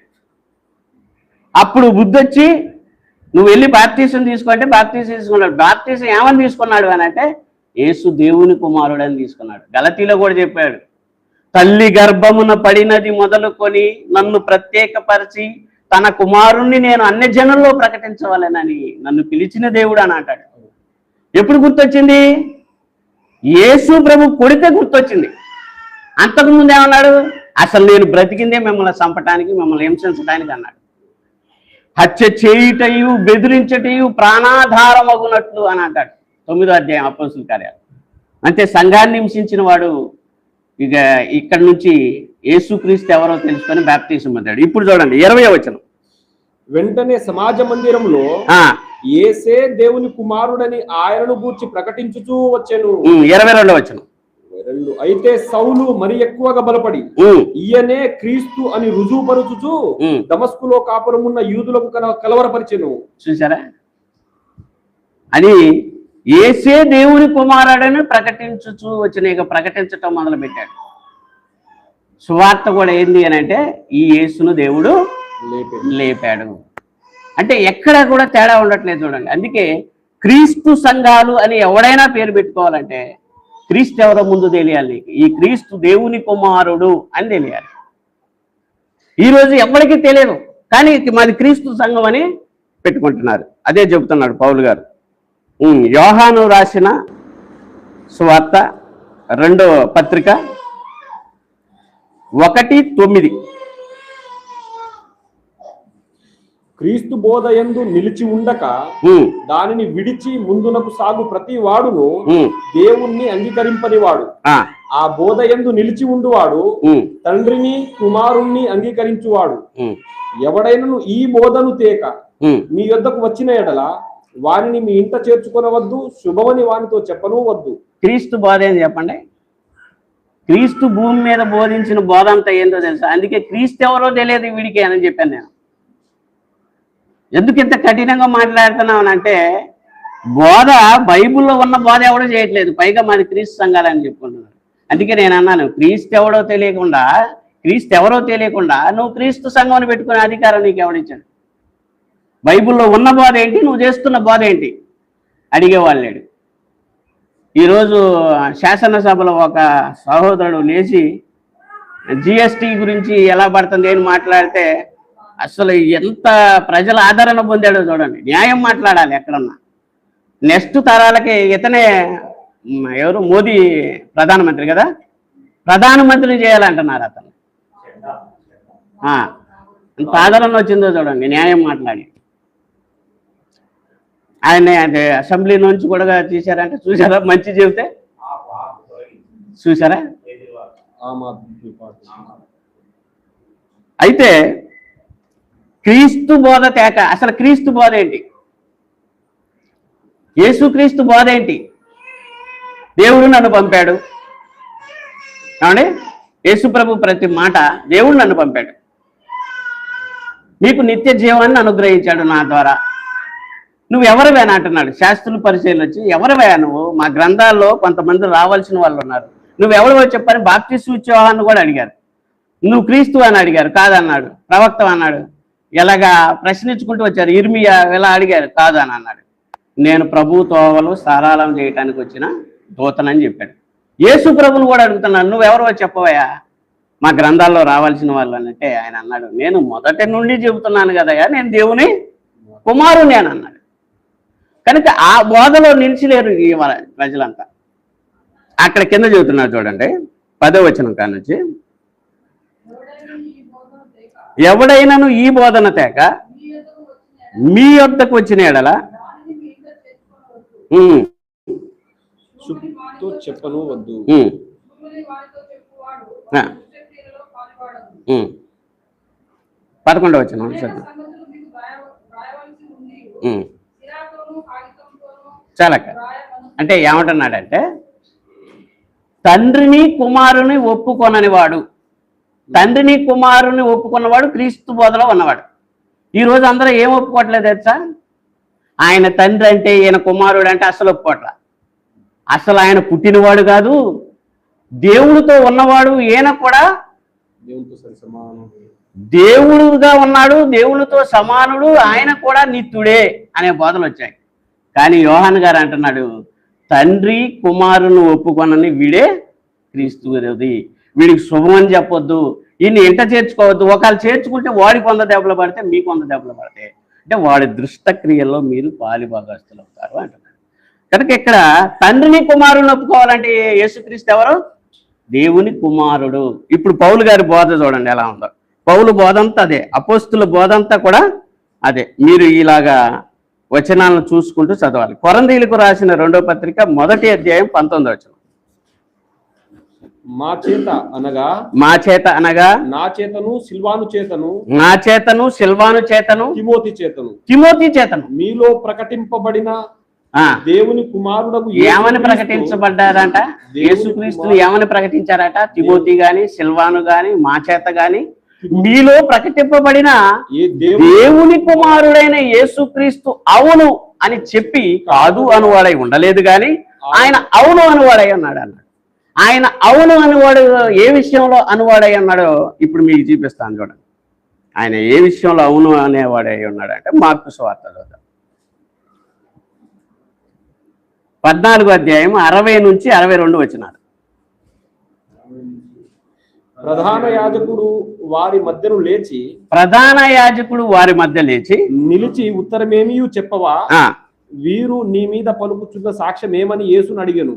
అప్పుడు బుద్ధి వచ్చి నువ్వు వెళ్ళి బాప్తీసం తీసుకుంటే బాప్తీసం తీసుకున్నాడు. బాప్తీసం ఏమని తీసుకున్నాడు అని అంటే యేసు దేవుని కుమారుడు అని తీసుకున్నాడు. గలతీలో కూడా చెప్పాడు, తల్లి గర్భమున పడినది మొదలుకొని నన్ను ప్రత్యేకపరిచి తన కుమారుణ్ణి నేను అన్ని జనుల్లో ప్రకటించవాలనని నన్ను పిలిచిన దేవుడు అని అంటాడు. ఎప్పుడు గుర్తొచ్చింది? యేసు ప్రభు కొడితే గుర్తొచ్చింది. అంతకుముందు ఏమన్నాడు? అసలు నేను బ్రతికిందే మిమ్మల్ని చంపటానికి, మిమ్మల్ని హింసించడానికి అన్నాడు. హత్య చేయుటయు బెదిరించటయు ప్రాణాధారమగునట్లు అని అంటాడు 9వ అధ్యాయం అపోస్తుల కార్యాలు. అంటే సంఘాన్ని హింసించిన వాడు ఇక ఇక్కడ నుంచి యేసుక్రీస్తు ఎవరో తెలుసుకొని బాప్తీసం పొందాడు. ఇప్పుడు చూడండి 20వ వచనం. వెంటనే సమాజ మందిరంలో యేసే దేవుని కుమారుడని ఆయనను గూర్చి ప్రకటించుచూ వచ్చెను. 22వ వచనం. అయితే సౌలు మరి ఎక్కువగా బలపడి ఈయనే క్రీస్తు అని రుజువుపరుచుచు దమస్కులో కాపురమున్న యూదులకు కలవరపరిచెను. చూసారా? అని యేసే దేవుని కుమారుడని ప్రకటించుచు వచ్చిన ఇక ప్రకటించటం మొదలు పెట్టాడు. సువార్త కూడా ఏంది అని అంటే ఈ యేసును దేవుడు లేపాడు. అంటే ఎక్కడ కూడా తేడా ఉండట్లేదు చూడండి. అందుకే క్రీస్తు సంఘాలు అని ఎవడైనా పేరు పెట్టుకోవాలంటే క్రీస్తు ఎవరో ముందు తెలియాలి. ఈ క్రీస్తు దేవుని కుమారుడు అని తెలియాలి. ఈరోజు ఎవరికి తెలియదు, కానీ మాది క్రీస్తు సంఘం అని పెట్టుకుంటున్నారు. అదే చెబుతున్నాడు పౌలు గారు. యోహాను రాసిన సువార్త 2వ పత్రిక 1:9. క్రీస్తు బోధయందు నిలిచి ఉండక దానిని విడిచి ముందునకు సాగు ప్రతి వాడును దేవుణ్ణి అంగీకరింపని వాడు. ఆ బోధయందు నిలిచి ఉండువాడు తండ్రిని కుమారుణ్ణి అంగీకరించువాడు. ఎవడైనను ఈ బోధను తేక మీ యొద్దకు వచ్చిన ఎడల వారిని మీ ఇంట చేర్చుకొనవద్దు, శుభమని వానితో చెప్పను వద్దు. క్రీస్తు బోధ ఏం చెప్పండి? క్రీస్తు భూమి మీద బోధించిన బోధ అంతా ఏందో తెలుసా? అందుకే క్రీస్తు ఎవరో తెలియదు వీడికి అని చెప్పాను నేను. ఎందుకు ఇంత కఠినంగా మాట్లాడుతున్నావు అంటే బోధ బైబిల్లో ఉన్న బోధ ఎవడో చేయట్లేదు, పైగా మాది క్రీస్తు సంఘాలని చెప్పుకుంటున్నాడు. అందుకే నేను అన్నాను, క్రీస్తు ఎవరో తెలియకుండా నువ్వు క్రీస్తు సంఘం పెట్టుకునే అధికారం నీకు ఎవడిచ్చాడు? బైబిల్లో ఉన్న బోధ ఏంటి, నువ్వు చేస్తున్న బోధ ఏంటి అడిగేవాళ్ళు లేడు. ఈరోజు శాసనసభలో ఒక సహోదరుడు లేచి జిఎస్టీ గురించి ఎలా పడుతుంది అని మాట్లాడితే అసలు ఎంత ప్రజల ఆదరణ పొందాడో చూడండి. న్యాయం మాట్లాడాలి ఎక్కడన్నా. నెక్స్ట్ తరాలకి ఇతనే ఎవరు మోదీ ప్రధానమంత్రి కదా, ప్రధానమంత్రిని చేయాలంటున్నారు అతను. ఎంత ఆదరణ వచ్చిందో చూడండి న్యాయం మాట్లాడి. ఆయన అసెంబ్లీ నుంచి కూడా తీశారంటే చూసారా? మంచి చెబితే చూసారా? అయితే క్రీస్తు బోధ తేక అసలు క్రీస్తు బోధ ఏంటి? యేసుక్రీస్తు బోధ ఏంటి? దేవుడు నన్ను పంపాడు. ఏమండి? యేసు ప్రభు ప్రతి మాట దేవుడు నన్ను పంపాడు, నీకు నిత్య జీవాన్ని అనుగ్రహించాడు నా ద్వారా. నువ్వు ఎవరివేనా అంటున్నాడు. శాస్త్రులు పరిచయాలు వచ్చి ఎవరివే నువ్వు? మా గ్రంథాల్లో కొంతమంది రావాల్సిన వాళ్ళు ఉన్నారు, నువ్వెవరివో చెప్పని బాప్తిస్మం ఇచ్చేవాళ్ళని కూడా అడిగారు. నువ్వు క్రీస్తు అని అడిగారు, కాదన్నాడు. ప్రవక్త అన్నాడు, ఎలాగా ప్రశ్నించుకుంటూ వచ్చారు. ఇర్మియా ఎలా అడిగారు, కాదు అని అన్నాడు. నేను ప్రభు తోవలు సారాళం చేయటానికి వచ్చిన దూతనని చెప్పాడు. యేసు ప్రభుని కూడా అడుగుతున్నాను, నువ్వెవరో చెప్పవయ్యా మా గ్రంథాల్లో రావాల్సిన వాళ్ళు అంటే ఆయన అన్నాడు, నేను మొదటి నుండి చెబుతున్నాను కదయ్యా, నేను దేవుని కుమారుని అని అన్నాడు. కనుక ఆ బోధలో నిలిచిలేరు ఈ ప్రజలంతా. అక్కడ కింద చెబుతున్నారు చూడండి, 10వ వచనం కానుంచి, ఎవడైనాను ఈ బోధన తేక మీ యొద్దకు వచ్చిన ఎడల చెప్పను వద్దు. 11వ వచనం చాలా. అంటే ఏమంటున్నాడంటే, తండ్రిని కుమారుని ఒప్పుకొనని వాడు, తండ్రిని కుమారుని ఒప్పుకున్నవాడు క్రీస్తు బోధలో ఉన్నవాడు. ఈరోజు అందరూ ఏం ఒప్పుకోవట్లేదు తెలుసా? ఆయన తండ్రి అంటే, ఈయన కుమారుడు అంటే అసలు ఒప్పుకోవట్ల. అసలు ఆయన పుట్టినవాడు కాదు, దేవుడితో ఉన్నవాడు. ఈయన కూడా దేవుడుగా ఉన్నాడు, దేవుడితో సమానుడు, ఆయన కూడా నిత్యుడే అనే బోధలు వచ్చాయి. కానీ యోహాన్ గారు అంటున్నాడు, తండ్రి కుమారుని ఒప్పుకొనని వీడే క్రీస్తు విరోధి, వీడికి శుభం అని చెప్పొద్దు, ఈయన్ని ఇంట చేర్చుకోవద్దు. ఒకవేళ చేర్చుకుంటే వాడికి 100 దెబ్బలు పడితే మీకు 100 దెబ్బలు పడతాయి. అంటే వాడి దృష్టక్రియల్లో మీరు పాలిభాగస్తులు అవుతారు అంటున్నాడు. కనుక ఇక్కడ తండ్రిని కుమారుని ఒప్పుకోవాలంటే యేసుక్రీస్తు ఎవరు? దేవుని కుమారుడు. ఇప్పుడు పౌలు గారి బోధ చూడండి ఎలా ఉందో. పౌలు బోధ అంతా అదే, అపోస్తుల బోధ అంతా కూడా అదే. మీరు ఇలాగా వచనాలను చూసుకుంటూ చదవాలి. కొరంథీయులకు రాసిన 2వ పత్రిక 1వ అధ్యాయం 19వ వచనం. మా చేత అనగా నా చేతను సిల్వాను చేతను తిమోతి చేతను మీలో ప్రకటింపబడిన దేవుని కుమారుడకు ఏమని ప్రకటించబడ్డారంట? యేసుక్రీస్తుని ఏమని ప్రకటించారట? తిమోతి గాని, సిల్వాను గాని, మా చేత గాని మీలో ప్రకటింపబడిన దేవుని కుమారుడైన యేసుక్రీస్తు అవును అని చెప్పి కాదు అనువాడై ఉండలేదు గాని ఆయన అవును అనువాడై ఉన్నాడు అన్నాడు. ఆయన అవును అనువాడు ఏ విషయంలో అనువాడై ఉన్నాడో ఇప్పుడు మీకు చూపిస్తాను చూడండి. ఆయన ఏ విషయంలో అవును అనేవాడై ఉన్నాడు అంటే మార్కు సువార్తలో 14వ అధ్యాయం 60 నుంచి 62 వచనాలు. ప్రధాన యాజకుడు వారి మధ్య లేచి నిలిచి ఉత్తరమేమీ చెప్పవా, వీరు నీ మీద పలుకుచున్న సాక్ష్యం ఏమని యేసును అడిగాను.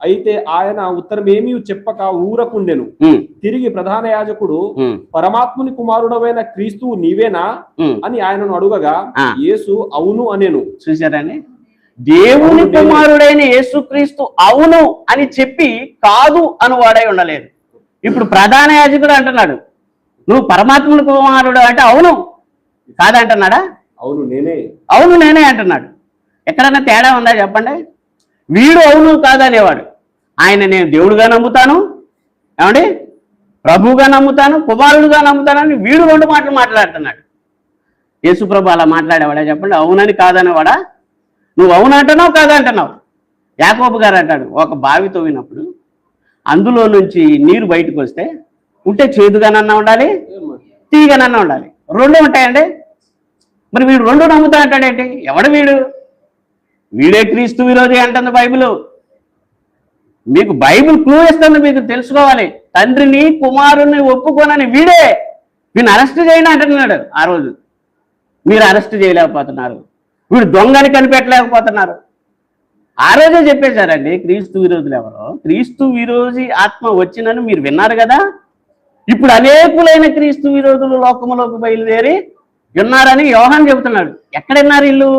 అయితే ఆయన ఉత్తరమేమీ చెప్పక ఊరకుండెను. తిరిగి ప్రధాన యాజకుడు పరమాత్ముని కుమారుడవైన క్రీస్తువు నీవేనా అని ఆయనను అడుగగా యేసు అవును అనేను. చూశారని, దేవుని కుమారుడైన యేసుక్రీస్తు అవును అని చెప్పి కాదు అనువాడై ఉండలేదు. ఇప్పుడు ప్రధాన యాజకుడు అంటున్నాడు, నువ్వు పరమాత్ముని కుమారుడు అంటే అవును కాదంటున్నాడా? అవును నేనే అంటున్నాడు. ఎక్కడన్నా తేడా ఉందా చెప్పండి? వీడు అవును కాదనేవాడు, ఆయన నేను దేవుడుగా నమ్ముతాను, ఏమండి ప్రభువుగా నమ్ముతాను, కుమారుడుగా నమ్ముతానని వీడు 2 మాటలు మాట్లాడుతున్నాడు. యేసుప్రభు అలా మాట్లాడేవాడా చెప్పండి? అవునని కాదనేవాడా? నువ్వు అవును అంటున్నావు కాదంటున్నావు. యాకోబు గారు అంటాడు, ఒక బావి తవ్వినప్పుడు అందులో నుంచి నీరు బయటకు వస్తే ఉంటే చేదుగానన్నా ఉండాలి, తీగనన్నా ఉండాలి, 2 ఉంటాయండి. మరి వీడు 2 నమ్ముతా అంటాడేంటి? ఎవడు వీడు? వీడే క్రీస్తు విరోధి అంటుంది బైబిల్. మీకు బైబిల్ క్లూ ఇస్తుంది, మీకు తెలుసుకోవాలి. తండ్రిని కుమారుని ఒప్పుకోనని వీడిని అరెస్ట్ చేయండి అంటున్నాడు. ఆ రోజు మీరు అరెస్ట్ చేయలేకపోతున్నారు, వీడు దొంగని కనిపెట్టలేకపోతున్నారు. ఆ రోజే చెప్పేశారండి క్రీస్తు విరోధులు ఎవరో. క్రీస్తు విరోధి ఆత్మ వచ్చినని మీరు విన్నారు కదా. ఇప్పుడు అనేకులైన క్రీస్తు విరోధులు లోకములోకి బయలుదేరి విన్నారని యోహాను చెబుతున్నాడు. ఎక్కడ విన్నారు వీళ్ళు?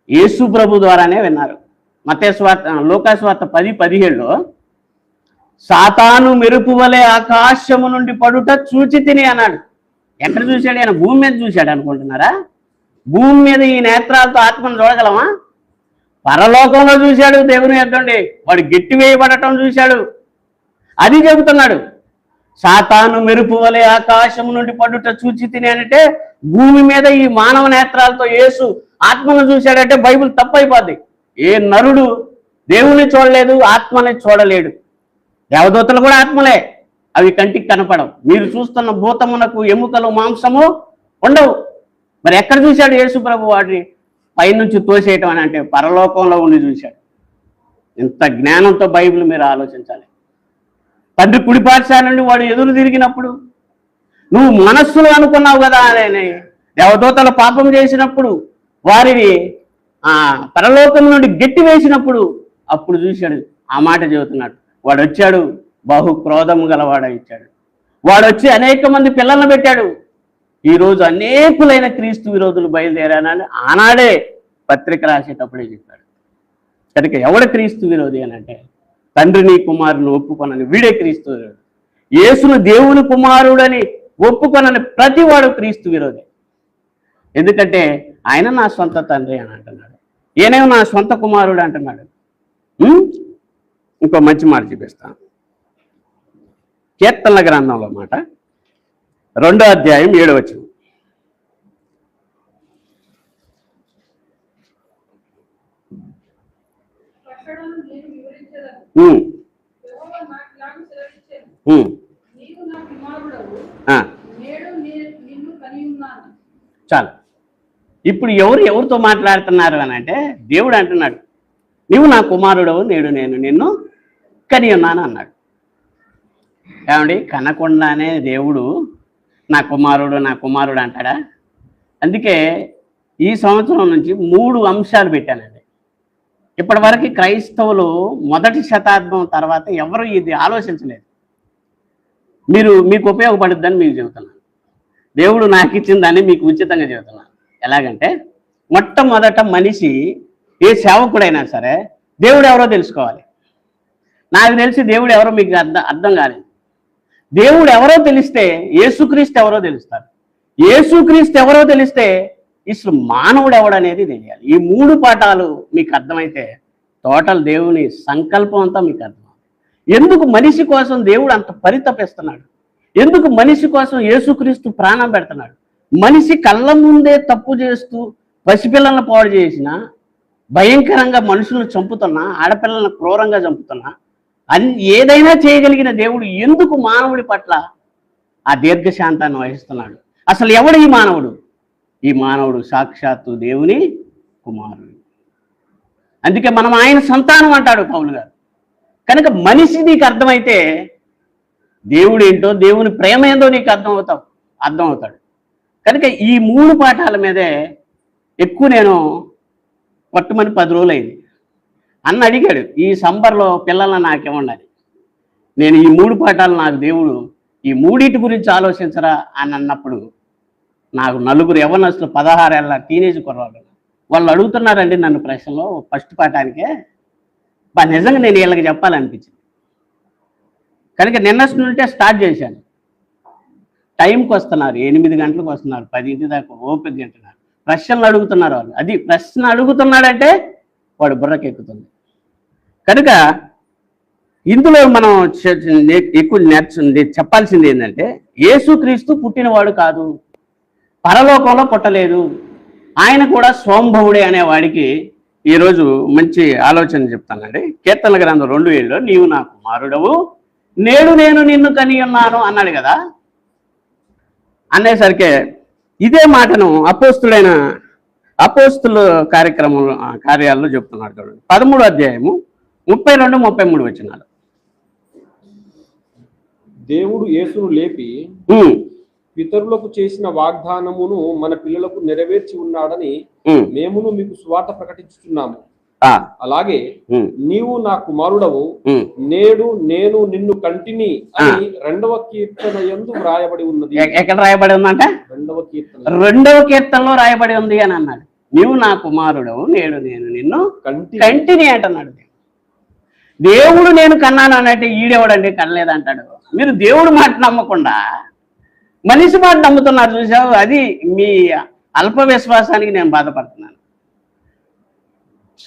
యేసు ప్రభు ద్వారానే విన్నారు. మత్తయి సువార్త, లూకా సువార్త 10:17లో సాతాను మెరుపు వలె ఆకాశము నుండి పడుట చూచి తిని అన్నాడు. ఎక్కడ చూశాడు? ఆయన భూమి మీద చూశాడు అనుకుంటున్నారా? భూమి మీద ఈ నేత్రాలతో ఆత్మను చూడగలమా? పరలోకంలో చూశాడు దేవుని ఎద్దండి, వాడు గట్టి వేయబడటం చూశాడు. అది చెబుతున్నాడు. సాతాను మెరుపు వలె ఆకాశం నుండి పడుట చూచి తిని అంటే భూమి మీద ఈ మానవ నేత్రాలతో యేసు ఆత్మను చూశాడంటే బైబిల్ తప్పైపోద్ది. ఏ నరుడు దేవుని చూడలేదు, ఆత్మని చూడలేడు. దేవదూతలు కూడా ఆత్మలే, అవి కంటికి కనపడవు. మీరు చూస్తున్న భూతమునకు ఎముకలు మాంసము ఉండవు. మరి ఎక్కడ చూశాడు యేసు ప్రభు వాడిని? పైనుంచి తోసేయటం అని అంటే పరలోకంలో ఉండి చూశాడు. ఇంత జ్ఞానంతో బైబిల్ మీరు ఆలోచించాలి. తండ్రి కుడిపాఠశాల నుండి వాడు ఎదురు తిరిగినప్పుడు నువ్వు మనస్సులో అనుకున్నావు కదా అని దేవదూతలు పాపం చేసినప్పుడు వారిని పరలోకం నుండి గట్టి వేసినప్పుడు అప్పుడు చూశాడు ఆ మాట చెబుతున్నాడు. వాడు వచ్చాడు, బహు క్రోధము గలవాడ ఇచ్చాడు. వాడు వచ్చి అనేక మంది పిల్లలను పెట్టాడు. ఈరోజు అనేకులైన క్రీస్తు విరోధులు బయలుదేరానని ఆనాడే పత్రిక రాసేటప్పుడే చెప్పాడు. కనుక ఎవడ క్రీస్తు విరోధి అని అంటే తండ్రిని కుమారుని ఒప్పుకొనని వీడే క్రీస్తు విరోధి. యేసును దేవుని కుమారుడని ఒప్పుకొనని ప్రతివాడు క్రీస్తు విరోధి. ఎందుకంటే ఆయన నా సొంత తండ్రి అని అంటున్నాడు, ఈయనేమో నా సొంత కుమారుడు అంటున్నాడు. ఇంకో మంచి మాట చూపిస్తాను. కీర్తనల గ్రంథంలో మాట 2వ అధ్యాయం 7వ వచనం. చాలు. ఇప్పుడు ఎవరితో మాట్లాడుతున్నారు అని అంటే దేవుడు అంటున్నాడు, నీవు నా కుమారుడవు, నేడు నేను నిన్ను కని ఉన్నాను అన్నాడు. ఏమండి, కనకుండానే దేవుడు నా కుమారుడు అంటాడా? అందుకే ఈ సంవత్సరం నుంచి 3 అంశాలు పెట్టానండి. ఇప్పటివరకు క్రైస్తవులు మొదటి శతాబ్దం తర్వాత ఎవరు ఇది ఆలోచించలేదు. మీకు ఉపయోగపడుద్దని మీకు చెబుతున్నాను. దేవుడు నాకు ఇచ్చిన దాన్ని మీకు ఉచితంగా చెబుతున్నాను. ఎలాగంటే మొట్టమొదట మనిషి ఏ సేవకుడైనా సరే దేవుడు ఎవరో తెలుసుకోవాలి. నాకు తెలిసి దేవుడు ఎవరో మీకు అర్థం కాలేదు. దేవుడు ఎవరో తెలిస్తే యేసుక్రీస్తు ఎవరో తెలుస్తారు. యేసుక్రీస్తు ఎవరో తెలిస్తే ఇసలు మానవుడు ఎవడనేది తెలియాలి. ఈ 3 పాఠాలు మీకు అర్థమైతే టోటల్ దేవుని సంకల్పం అంతా మీకు అర్థం. ఎందుకు మనిషి కోసం దేవుడు అంత పరితపిస్తున్నాడు? ఎందుకు మనిషి కోసం యేసుక్రీస్తు ప్రాణం పెడుతున్నాడు? మనిషి కళ్ళ ముందే తప్పు చేస్తూ పసిపిల్లలను పాడు చేసిన, భయంకరంగా మనుషులను చంపుతున్నా, ఆడపిల్లలను క్రూరంగా చంపుతున్నా, ఏదైనా చేయగలిగిన దేవుడు ఎందుకు మానవుడి పట్ల ఆ దీర్ఘశాంతాన్ని వహిస్తున్నాడు? అసలు ఎవడు ఈ మానవుడు? ఈ మానవుడు సాక్షాత్తు దేవుని కుమారుడు. అందుకే మనం ఆయన సంతానం అంటాడు పౌలు గారు. కనుక మనిషి నీకు అర్థమైతే దేవుడు ఏంటో, దేవుని ప్రేమ ఏందో నీకు అర్థమవుతాడు. కనుక ఈ 3 పాఠాల మీదే ఎక్కువ నేను పట్టుమని 10 రోజులు అయింది. అన్న అడిగాడు, ఈ సంబర్లో పిల్లలను నాకేమన్నది. నేను ఈ 3 పాఠాలు నాకు దేవుడు ఈ 3 గురించి ఆలోచించరా అని అన్నప్పుడు నాకు 4 యవ్వనస్తులు 16 ఏళ్ళ టీనేజ్ కుర్రాళ్ళు వాళ్ళు అడుగుతున్నారండి నన్ను ప్రశ్నలో ఫస్ట్ పాఠానికే. నిజంగా నేను వీళ్ళకి చెప్పాలనిపించింది. కనుక నిన్నటి నుండే స్టార్ట్ చేశాను. టైంకి వస్తున్నారు, 8 గంటలకు వస్తున్నారు, 10 దాకా ఓపిక తింటున్నారు, ప్రశ్నలు అడుగుతున్నారు వాళ్ళు. అది ప్రశ్న అడుగుతున్నాడంటే వాడు బుర్రకెక్కుతుంది. కనుక ఇందులో మనం ఎక్కువ చెప్పాల్సింది ఏంటంటే యేసుక్రీస్తు పుట్టినవాడు కాదు, పరలోకంలో పుట్టలేదు. ఆయన కూడా స్వంభవుడే అనేవాడికి ఈరోజు మంచి ఆలోచన చెప్తానండి. కీర్తనల గ్రంథం 2:7 నీవు నా కుమారుడవు, నేడు నేను నిన్ను కని ఉన్నాను అన్నాడు కదా. అనేసరికి ఇదే మాటను అపోస్తుల కార్యాల్లో చెప్తున్నాడు చూడండి. 13వ అధ్యాయము 32-33 వచనాలు. దేవుడు యేసును లేపి పితరులకు చేసిన వాగ్దానమును మన పిల్లలకు నెరవేర్చి ఉన్నాడని మేమును మీకు సువార్త ప్రకటించుతున్నాము. అలాగే నీవు నా కుమారుడవు, నేడు నేను నిన్ను కంటిని అని 2వ కీర్తన యందు రాయబడి ఉన్నది. ఎక్కడ రాయబడి ఉందంటే 2వ కీర్తనలో రాయబడి ఉంది అని అన్నాడు. నీవు నా కుమారుడవు, నేడు నేను నిన్ను కంటిని అంటున్నాడు. దేవుడు నేను కన్నాను అన్నట్టు ఈడేవాడండి కనలేదంటాడు. మీరు దేవుడు మాట నమ్మకుండా మనిషి మాట నమ్ముతున్నారు చూసావు. అది మీ అల్ప విశ్వాసానికి నేను బాధపడుతున్నాను.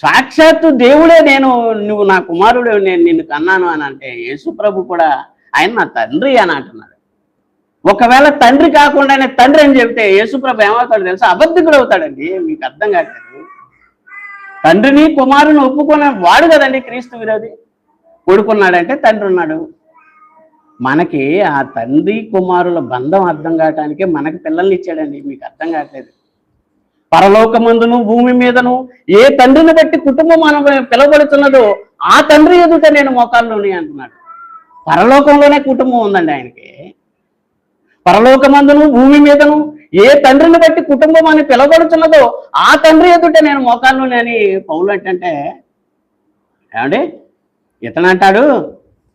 సాక్షాత్తు దేవుడే నువ్వు నా కుమారుడు, నేను నిన్ను కన్నాను అని అంటే యేసు ప్రభు కూడా ఆయన నా తండ్రి అని అంటున్నాడు. ఒకవేళ తండ్రి కాకుండా ఆయన తండ్రి అని చెప్తే యేసు ప్రభు ఏమవుతాడు తెలుసా? అబద్ధికుడు అవుతాడండి. మీకు అర్థం కావట్లేదు. తండ్రిని కుమారుని ఒప్పుకున్న వాడు కదండి క్రీస్తు విరోధి. కొడుకున్నాడంటే తండ్రి ఉన్నాడు. మనకి ఆ తండ్రి కుమారుల బంధం అర్థం కావటానికే మనకి పిల్లల్ని ఇచ్చాడండి. మీకు అర్థం కావట్లేదు. పరలోకమందును భూమి మీదను ఏ తండ్రిని బట్టి కుటుంబం మనం పిలవబడుతున్నదో ఆ తండ్రి ఎదుట నేను మోకాల్లోని అంటున్నాడు. పరలోకంలోనే కుటుంబం ఉందండి ఆయనకి. పరలోకమందును భూమి మీదను ఏ తండ్రిని బట్టి కుటుంబం అని పిలవబడుతున్నదో ఆ తండ్రి ఎదుట నేను మోకాల్లోని అని పౌలు అంటే ఏమండి ఇతను అంటాడు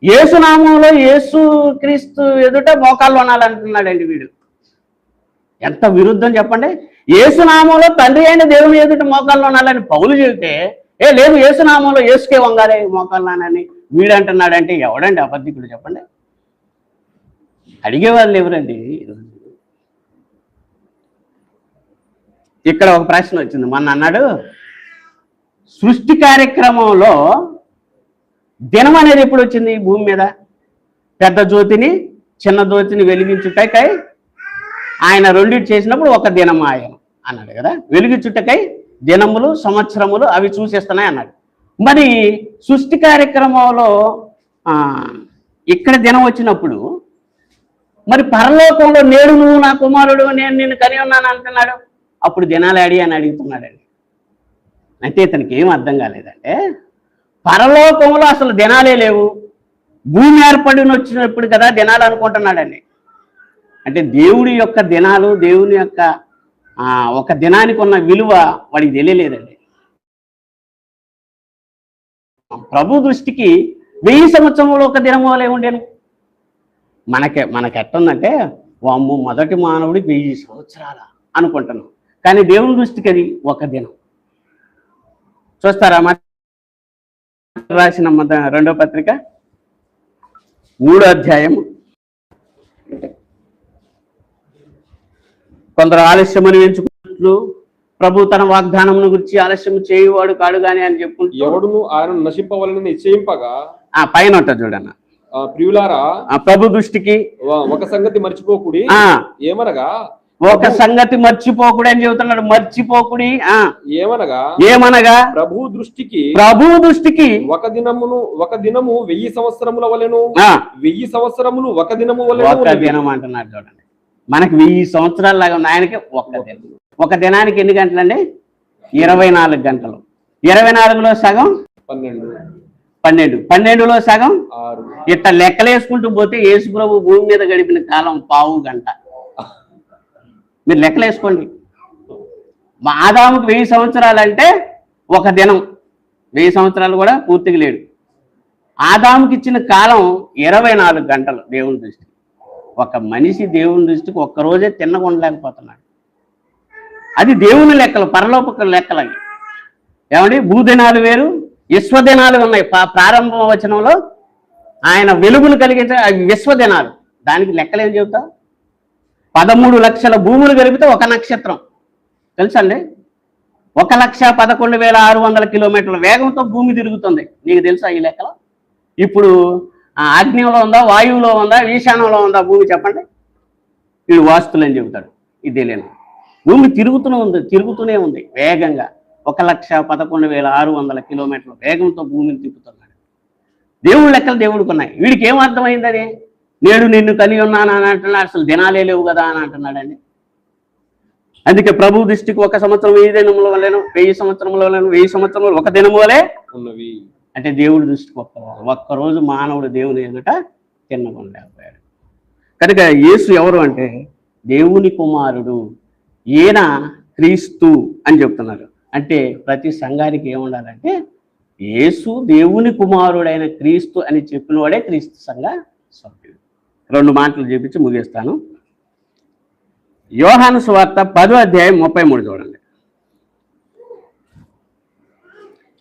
యేసునామంలో యేసు క్రీస్తు ఎదుట మోకాళ్ళు అనాలంటున్నాడండి వీడు. ఎంత విరుద్ధం చెప్పండి. యేసునామంలో తండ్రి అయిన దేవుని ఎదుట మోకాళ్ళు అనాలని పౌలు చెబితే లేదు యేసునామంలో యేసుకే వంగాలే మోకాళ్ళు అని వీడు అంటున్నాడంటే ఎవడండి అబద్ధికుడు చెప్పండి? అడిగేవాళ్ళు ఎవరండి? ఇక్కడ ఒక ప్రశ్న వచ్చింది. మొన్న అన్నాడు సృష్టి కార్యక్రమంలో దినం అనేది ఎప్పుడు వచ్చింది భూమి మీద? పెద్ద జ్యోతిని చిన్న జ్యోతిని వెలిగించుటకై ఆయన రెండింటి చేసినప్పుడు ఒక దినం ఆయన అన్నాడు కదా. వెలిగించుటకై దినములు సంవత్సరములు అవి చూసేస్తున్నాయి అన్నాడు. మరి సృష్టి కార్యక్రమంలో ఇక్కడ దినం వచ్చినప్పుడు మరి పరలోకంలో నేడు నువ్వు నా కుమారుడు నేను నిన్ను కని ఉన్నాను అంటున్నాడు. అప్పుడు దినాలు ఆడి అని అడుగుతున్నాడండి. అంటే ఇతనికి ఏం అర్థం కాలేదంటే పరలోకంలో అసలు దినాలే లేవు, భూమి ఏర్పడిన వచ్చినప్పుడు కదా దినాలు అనుకుంటున్నాడండి. అంటే దేవుడి యొక్క దినాలు, దేవుని యొక్క ఒక దినానికి ఉన్న విలువ వాడికి తెలియలేదండి. ప్రభు దృష్టికి 1000 సంవత్సరంలో ఒక దినము వలె ఉండేను. మనకి ఎట్టుందంటే వామ్ము మొదటి మానవుడికి 1000 సంవత్సరాల అనుకుంటున్నాం, కానీ దేవుని దృష్టికి అది ఒక దినం. చూస్తారా రాసిన రెండో పత్రిక 3వ అధ్యాయం. కొందరు ఆలస్యమని ఎంచుకున్నట్లు ప్రభు తన వాగ్దానమును గురించి ఆలస్యం చేయువాడు కాడు గాని అని చెప్పుకుంటూ ఎవడును ఆయన నశింపవలని నిశ్చయింపగా పైన ఉంటుంది చూడన్న. ప్రియులారా ప్రభు దృష్టికి ఒక సంగతి మర్చిపోకుడి, ఏమనగా ఒక సంగతి మర్చిపోకుడి అని చెబుతున్నాడు. మర్చిపోకుడి ఏమనగా ప్రభు దృష్టికి ఒక దినము 1000 సంవత్సరముల వలెను, 1000 సంవత్సరములు ఒక దినము వలెను దినం అంటున్నాడు చూడండి. మనకి 1000 సంవత్సరాల లాగా ఉన్న ఆయనకి ఒక్క దినం. ఒక దినానికి ఎన్ని గంటలండి? 24 గంటలు. 24లో సగం 12, 12లో సగం 6. ఇట్లా లెక్కలేసుకుంటూ పోతే యేసు ప్రభు భూమి మీద గడిపిన కాలం పావు గంట. మీరు లెక్కలేసుకోండి. మా ఆదాముకు 1000 సంవత్సరాలు అంటే ఒక దినం. 1000 సంవత్సరాలు కూడా పూర్తిగా లేడు. ఆదాముకి ఇచ్చిన కాలం 24 గంటలు దేవుని దృష్టికి. ఒక మనిషి దేవుని దృష్టికి ఒక్కరోజే తిన్నకొనలేకపోతున్నాడు. అది దేవుని లెక్కలు, పరలోక లెక్కలు అవి. ఏమండి, భూదినాలు వేరు, విశ్వదినాలు ఉన్నాయి. ప్రారంభ వచనంలో ఆయన వెలుగును కలిగించే అవి విశ్వదినాలు. దానికి లెక్కలు ఏం చెబుతా? 13 లక్షల భూములు కలిపితే ఒక నక్షత్రం తెలుసండి. 1,11,600 కిలోమీటర్ల వేగంతో భూమి తిరుగుతుంది. నీకు తెలుసా ఈ లెక్కలో? ఇప్పుడు ఆగ్నేయంలో ఉందా, వాయువులో ఉందా, ఈశాన్యంలో ఉందా భూమి చెప్పండి? వీడు వాస్తులు అని చెబుతాడు. ఇది తెలియదు. భూమి తిరుగుతూనే ఉంది వేగంగా. 1,11,600 కిలోమీటర్ల వేగంతో భూమిని తిప్పుతున్నాడు. దేవుడి లెక్కలు దేవుడికి ఉన్నాయి. వీడికి ఏం అర్థమైందని? నేడు నిన్ను కని ఉన్నాను అని అంటున్నాడు. అసలు దినాలే లేవు కదా అని అంటున్నాడండి. అందుకే ప్రభు దృష్టికి ఒక సంవత్సరం 1000 దినముల వలెను, 1000 సంవత్సరముల వలెను, 1000 సంవత్సరములు ఒక దినము వలె ఉన్నవి. అంటే దేవుడి దృష్టికి ఒక్కరోజు మానవుడు దేవుని ఎదుట తిన్నకొనలేకపోయాడు. కనుక యేసు ఎవరు అంటే దేవుని కుమారుడు, ఈయన క్రీస్తు అని చెప్తున్నారు. అంటే ప్రతి సంఘానికి ఏముండాలంటే యేసు దేవుని కుమారుడైన క్రీస్తు అని చెప్పిన వాడే క్రీస్తు సంఘ సభ్యుడు. 2 మాటలు చూపించి ముగిస్తాను. యోహాను సువార్త 10వ అధ్యాయం 33 చూడండి.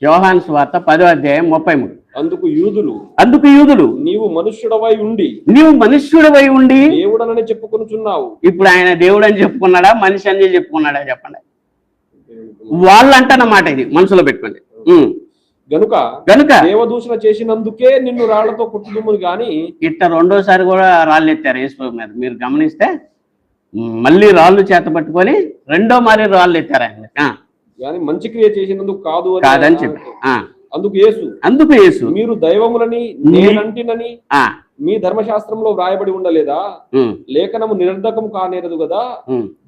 యోహాను సువార్త 10వ అధ్యాయం 33. అందుకు యూదులు నీవు మనుష్యుడవై ఉండి దేవుడనని చెప్పుకొనుచున్నావు. ఇప్పుడు ఆయన దేవుడు అని చెప్పుకున్నాడా, మనిషి అని చెప్పుకున్నాడా చెప్పండి? వాళ్ళు అంటన్నమాట. ఇది మనసులో పెట్టుకోండి. గనుక దేవదూషణ చేసినందుకే నిన్ను రాళ్లతో కొట్టుదుమును గాని. ఇట్ట రెండోసారి కూడా రాళ్ళు ఎత్తారు యేసు మీద. మీరు గమనిస్తే మళ్ళీ రాళ్ళు చేత పట్టుకొని రెండో మరి రాళ్ళు ఎత్తారు ఆయన. మంచి క్రియ చేసినందుకు కాదని చెప్పి అందుకు యేసు మీరు దైవములని నేనంటినని మీ ధర్మశాస్త్రంలో వ్రాయబడి ఉండలేదా? లేఖనము నిరర్ధకం కానేరదు కదా.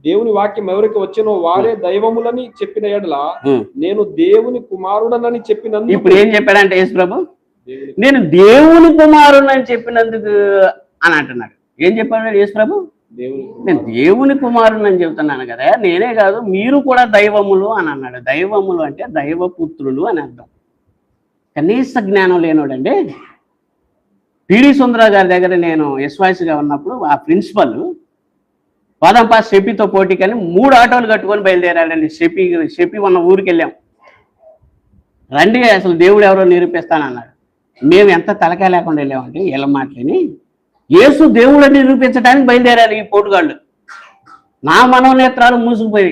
దేవుని వాక్యం ఎవరికి వచ్చినో వారే దైవములని చెప్పిన ఎడల నేను దేవుని కుమారుడనని చెప్పినందుకు. ఇప్పుడు ఏం చెప్పాడంటే యేసు ప్రభు, నేను దేవుని కుమారుడని చెప్పినందుకు అని అంటున్నాడు. ఏం చెప్పాడు యేసు ప్రభు? నేను దేవుని కుమారుని అని చెబుతున్నాను కదా, నేనే కాదు మీరు కూడా దైవములు అని అన్నాడు. దైవములు అంటే దైవపుత్రులు అని అర్థం. కనీస జ్ఞానం లేనోడండి. పిడి సుందరరావు గారి దగ్గర నేను ఎస్వాయిస్గా ఉన్నప్పుడు ఆ ప్రిన్సిపల్ వాదంపా షెపితో పోటీకని 3 ఆటోలు కట్టుకొని బయలుదేరాడండి. షెపి ఉన్న ఊరికి వెళ్ళాం. రండి అసలు దేవుడు ఎవరో నిరూపిస్తానన్నాడు. మేము ఎంత తలకాయ లేకుండా వెళ్ళామంటే వీళ్ళ మాటలని యేసు దేవుడని నిరూపించడానికి బయలుదేరారు ఈ పోటుగాళ్ళు. నా మనోనేత్రాలు మూసుకుపోయి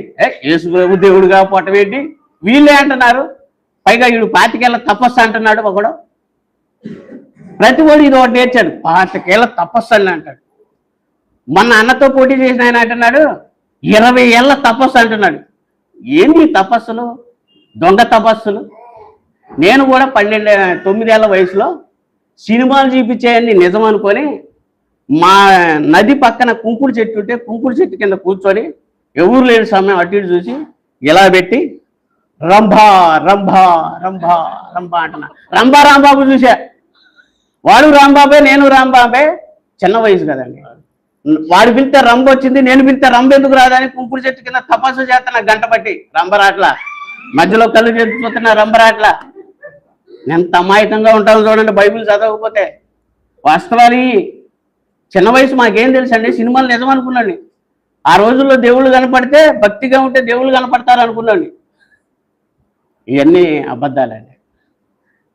యేసు ప్రభు దేవుడుగా పొట్టవేంటి వీళ్ళే అంటున్నారు. పైగా వీడు 25 ఏళ్ళ తపస్సు అంటున్నాడు. ఒకడు ప్రతి వాడు ఇది ఒకటి నేర్చాడు. 25 ఏళ్ళ తపస్సు అని అంటాడు. మొన్న అన్నతో పోటీ చేసిన ఆయన అంటున్నాడు 20 ఏళ్ళ తపస్సు అంటున్నాడు. ఏంది తపస్సులు? దొంగ తపస్సులు. నేను కూడా 9 ఏళ్ళ వయసులో సినిమాలు చూపించేయన్ని నిజం అనుకొని మా నది పక్కన కుంకుడు చెట్టు ఉంటే కుంకుడు చెట్టు కింద కూర్చొని ఎవరు లేని సమయం అటు ఇటు చూసి ఇలా పెట్టి రంభా రంభా రంభా రంభా అంటున్నా. రంభా రాంబాబు చూసా. వాడు రాంబాబే, నేను రాంబాబే. చిన్న వయసు కదండి. వాడు పిలితే రంభ వచ్చింది, నేను పిలితే రంభ ఎందుకు రాదని కుంకుడు చెట్టు కింద తపస్సు చేస్తున్నా గంట పట్టి. రంభరాట్లా మధ్యలో కళ్ళు చెప్పుతున్నా రంభరాట్లా. ఎంత అమాయకంగా ఉంటాను చూడండి బైబిల్ చదవకపోతే. వాస్తవాలు చిన్న వయసు మాకేం తెలుసండి. సినిమాలు నిజం అనుకున్నాండి. ఆ రోజుల్లో దేవుళ్ళు కనపడితే భక్తిగా ఉంటే దేవుళ్ళు కనపడతారు అనుకున్నాండి. ఇవన్నీ అబద్ధాలండి.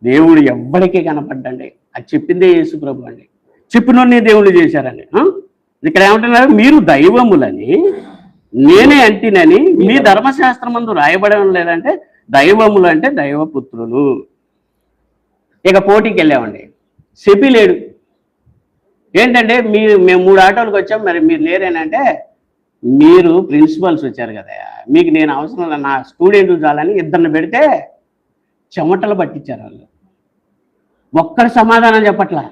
దేవుడు ఎవ్వడికి కనపడ్డండి. అది చెప్పిందే యేసు ప్రభు అండి. చెప్పినోన్ని దేవుళ్ళు చేశారండి. ఇక్కడ ఏమంటున్నారు? మీరు దైవములని నేనే అంటినని మీ ధర్మశాస్త్రమందు రాయబడడం లేదంటే దైవములు అంటే దైవపుత్రులు. ఇక పోటీకి వెళ్ళామండి. షెపి లేడు. ఏంటంటే మేము 3 ఆటోలకు వచ్చాం, మరి మీరు లేరేనంటే మీరు ప్రిన్సిపల్స్ వచ్చారు కదా, మీకు నేను అవసరం నా స్టూడెంట్ చాలని 2 పెడితే చెమటలు పట్టించారు వాళ్ళు. ఒక్కరు సమాధానం చెప్పట్లా.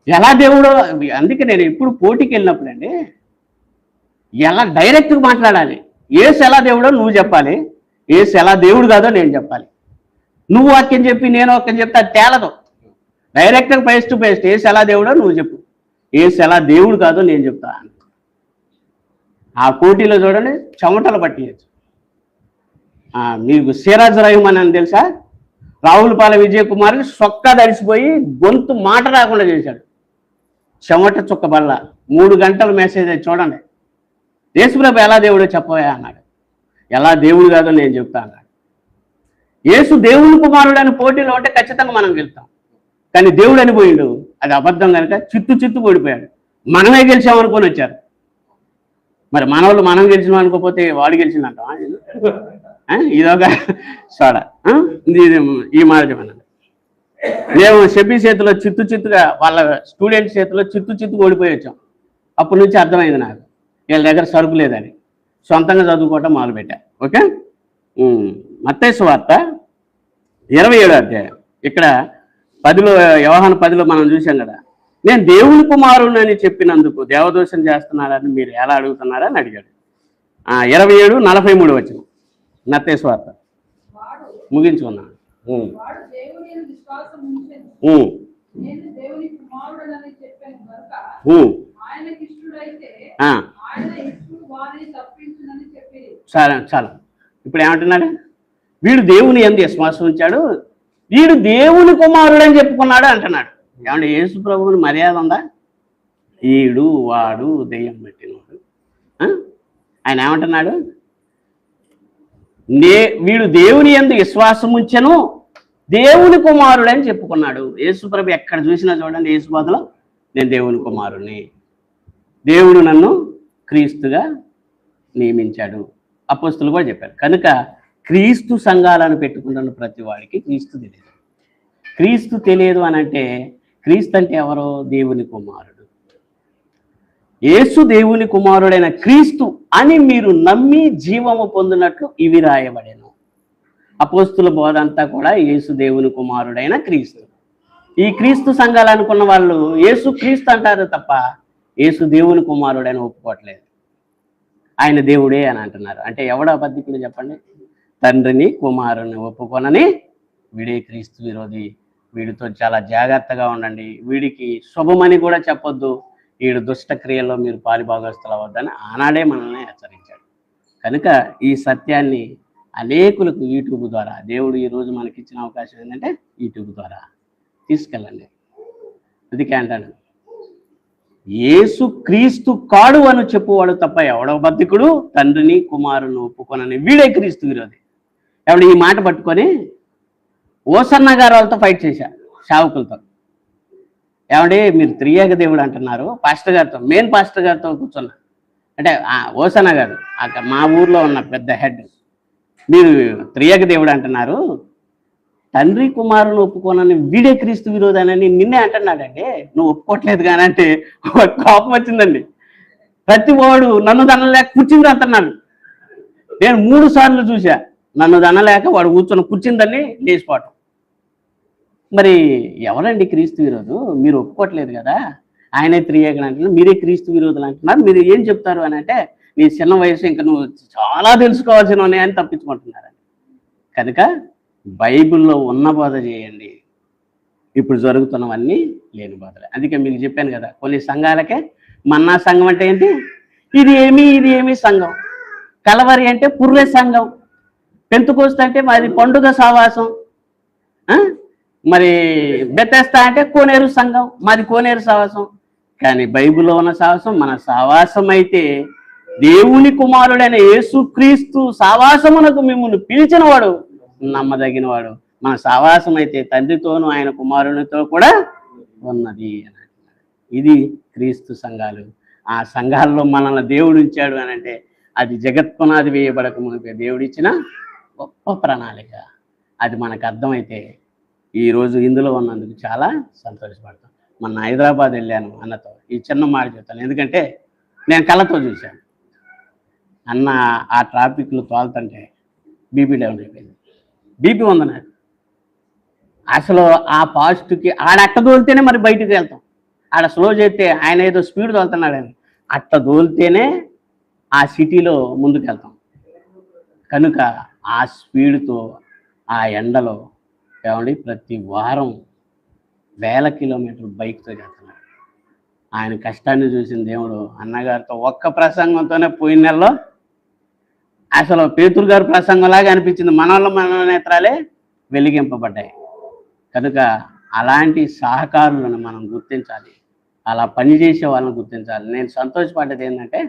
ఎలా దేవుడు? అందుకే నేను ఎప్పుడు పోటీకి వెళ్ళినప్పుడు అండి ఎలా డైరెక్ట్గా మాట్లాడాలి. ఏసు ఎలా దేవుడో నువ్వు చెప్పాలి, ఏసు ఎలా దేవుడు కాదో నేను చెప్పాలి. నువ్వు వాక్యం చెప్పి నేను వాక్యం చెప్తే అది తేలదు. డైరెక్ట్గా ఫేస్ టు ఫేస్ ఏసు ఎలా దేవుడో నువ్వు చెప్పు, ఏసు ఎలా దేవుడు కాదో నేను చెప్తా. ఆ పోటీలో చూడండి చెమటలు పట్టియచ్చు. మీకు సిరాజ్ రహీమన్ అని తెలుసా? రావులపాల విజయ్ కుమార్ సొక్క దడిసిపోయి గొంతు మాట రాకుండా చేశాడు. చెమట చుక్క బల్ల 3 గంటల మెసేజ్ అది చూడండి. యేసుప్రభు ఎలా దేవుడో చెప్పవా అన్నాడు. ఎలా దేవుడు కాదో నేను చెప్తా అన్నాడు. యేసు దేవుని కుమారుడు అని పోటీలో ఉంటే ఖచ్చితంగా మనం గెలుస్తాం. కానీ దేవుడు అని పోయిండు, అది అబద్ధం కనుక చిత్తు ఓడిపోయాడు. మనమే గెలిచామనుకొని వచ్చారు. మరి మనవాళ్ళు మనం గెలిచినాం అనుకోకపోతే వాడు గెలిచిందంట. ఇదొక సోడ. ఈ మాట చెప్పండి. మేము షెపి చేతిలో చిత్తుగా వాళ్ళ స్టూడెంట్స్ చేతిలో చిత్తుగా ఓడిపోయి వచ్చాం. అప్పటి నుంచి అర్థమైంది నాకు వీళ్ళ దగ్గర సరుకు లేదని. సొంతంగా చదువుకోవటం మొదలుపెట్టా. ఓకే. మత్తయి సువార్త 27వ అధ్యాయం. ఇక్కడ 10లో యోహాను 10లో మనం చూసాం కదా, నేను దేవుని కుమారుడు అని చెప్పినందుకు దేవదోషం చేస్తున్నారని మీరు ఎలా అడుగుతున్నారని అడిగాడు. 27:43 వచ్చిన మత్తయి సువార్త ముగించుకున్నాను. చాలా ఇప్పుడు ఏమంటున్నాడు? వీడు దేవుని యందు విశ్వాసం ఉంచాడు, వీడు దేవుని కుమారుడు అని చెప్పుకున్నాడు అంటున్నాడు. ఏమంటే యేసు ప్రభువుని మర్యాద ఉందా? ఈడు వాడు దెయ్యం పెట్టినవాడు. ఆయన ఏమంటున్నాడు? వీడు దేవుని యందు విశ్వాసం ఉంచెను, దేవుని కుమారుడు అని చెప్పుకున్నాడు. యేసు ప్రభు ఎక్కడ చూసినా చూడండి యేసు బదులు నేను దేవుని కుమారుడిని, దేవుడు నన్ను క్రీస్తుగా నియమించాడు. అపోస్తులు కూడా చెప్పారు. కనుక క్రీస్తు సంఘాలను పెట్టుకుంటున్న ప్రతి వాడికి క్రీస్తు తెలియదు. క్రీస్తు తెలియదు అని అంటే క్రీస్తు అంటే ఎవరో? దేవుని కుమారుడు. యేసు దేవుని కుమారుడైన క్రీస్తు అని మీరు నమ్మి జీవము పొందినట్లు ఇవి రాయబడెను. అపోస్తుల బోధ అంతా కూడా యేసు దేవుని కుమారుడైన క్రీస్తు. ఈ క్రీస్తు సంఘాలు అనుకున్న వాళ్ళు యేసు క్రీస్తు అంటారు తప్ప యేసు దేవుని కుమారుడని ఒప్పుకోవట్లేదు. ఆయన దేవుడే అని అంటున్నారు. అంటే ఎవడ అబద్ధికుడు చెప్పండి? తండ్రిని కుమారుని ఒప్పుకొనని వీడే క్రీస్తు విరోధి. వీడితో చాలా జాగ్రత్తగా ఉండండి, వీడికి శుభమని కూడా చెప్పొద్దు, వీడు దుష్ట క్రియల్లో మీరు పాలిభాగస్తులు అవ్వద్దని ఆనాడే మనల్ని హెచ్చరించాడు. కనుక ఈ సత్యాన్ని అనేకులకు యూట్యూబ్ ద్వారా దేవుడు ఈరోజు మనకి ఇచ్చిన అవకాశం ఏంటంటే యూట్యూబ్ ద్వారా తీసుకెళ్ళండి. అందుకే అంటాను, యేసు క్రీస్తు కాడు అని చెప్పువాడు తప్ప ఎవడో బద్ధికుడు తండ్రిని కుమారుని ఒప్పుకొనని వీడే క్రీస్తు విరోధి. ఎవడు ఈ మాట పట్టుకొని ఓసన్న గారు వాళ్ళతో ఫైట్ చేశారు, సేవకులతో. ఏమండి మీరు త్రియేక దేవుడు అంటున్నారు, పాస్టర్ గారితో, మెయిన్ పాస్టర్ గారితో కూర్చున్నా అంటే ఓసన్న గారు మా ఊర్లో ఉన్న పెద్ద హెడ్, మీరు త్రియేక దేవుడు అంటున్నారు, తండ్రి కుమారుని ఒప్పుకోనని వీడే క్రీస్తు విరోధానని నిన్నే అంటున్నాడండి, నువ్వు ఒప్పుకోవట్లేదు కానీ అంటే కోపం వచ్చిందండి. ప్రతి వాడు నన్ను దనలేక కూర్చుంది అంటున్నాడు. నేను 3 సార్లు చూసా, నన్ను దనలేక వాడు కూర్చొని కూర్చుందని లేచిపోవటం. మరి ఎవరండి క్రీస్తు విరోధు? మీరు ఒప్పుకోవట్లేదు కదా, ఆయనే త్రియేకుడు అంటున్నారు, మీరే క్రీస్తు విరోధులు అంటున్నారు, మీరు ఏం చెప్తారు అని అంటే నీ చిన్న వయసు ఇంకా నువ్వు చాలా తెలుసుకోవాల్సినవి అని తప్పించుకుంటున్నారు. కనుక బైబిల్లో ఉన్న బోధ చేయండి, ఇప్పుడు జరుగుతున్నవన్నీ లేని బోధలే. అందుకే మీకు చెప్పాను కదా, కొన్ని సంఘాలకే మన్నా సంఘం అంటే ఏంటి, ఇది ఏమి సంఘం, కలవరి అంటే పుర్రె సంఘం, పెంతుకోస్తు అంటే మాది పండుగ సావాసం, మరి బెతెస్తా అంటే కోనేరు సంఘం, మాది కోనేరు సావాసం. కానీ బైబిల్లో ఉన్న సావాసం మన సావాసం అయితే దేవుని కుమారుడైన యేసుక్రీస్తు సావాసమునకు మిమ్మల్ని పిలిచిన వాడు నమ్మదగిన వాడు. మన సావాసం అయితే తండ్రితోనూ ఆయన కుమారునితో కూడా ఉన్నది అని అంటున్నాడు. ఇది క్రీస్తు సంఘాలు. ఆ సంఘాల్లో మనల్ని దేవుడు ఉంచాడు అని అంటే అది జగత్పునాది వేయబడక మునిపే దేవుడిచ్చిన గొప్ప ప్రణాళిక. అది మనకు అర్థమైతే ఈరోజు ఇందులో ఉన్నందుకు చాలా సంతోషపడతాం. మొన్న హైదరాబాద్ వెళ్ళాను అన్నతో, ఈ చిన్న మాట చెప్తాను, ఎందుకంటే నేను కళ్ళతో చూశాను. అన్న ఆ ట్రాఫిక్లో తోలుతుంటే బీపీ డౌన్ అయిపోయింది, బీపీ ఉంది నాకు. అసలు ఆ పాజిటివ్కి ఆడట్ట దోలితేనే మరి బయటికి వెళ్తాం, ఆడ స్లో చేస్తే ఆయన ఏదో స్పీడ్ తోలుతున్నాడని అట్ట దోలితేనే ఆ సిటీలో ముందుకు వెళ్తాం. కనుక ఆ స్పీడ్తో ఆ ఎండలో ఏమండి ప్రతి వారం 1000 కిలోమీటర్లు బైక్తో చేస్తున్నాడు. ఆయన కష్టాన్ని చూసిన దేవుడు అన్నగారితో ఒక్క ప్రసంగంతోనే పోయిన నెలలో అసలు పేతురు గారి ప్రసంగంలాగా అనిపించింది. మన నేత్రాలే వెలిగింపబడ్డాయి. కనుక అలాంటి సహకారులను మనం గుర్తించాలి, అలా పనిచేసే వాళ్ళని గుర్తించాలి. నేను సంతోషపడ్డది ఏంటంటే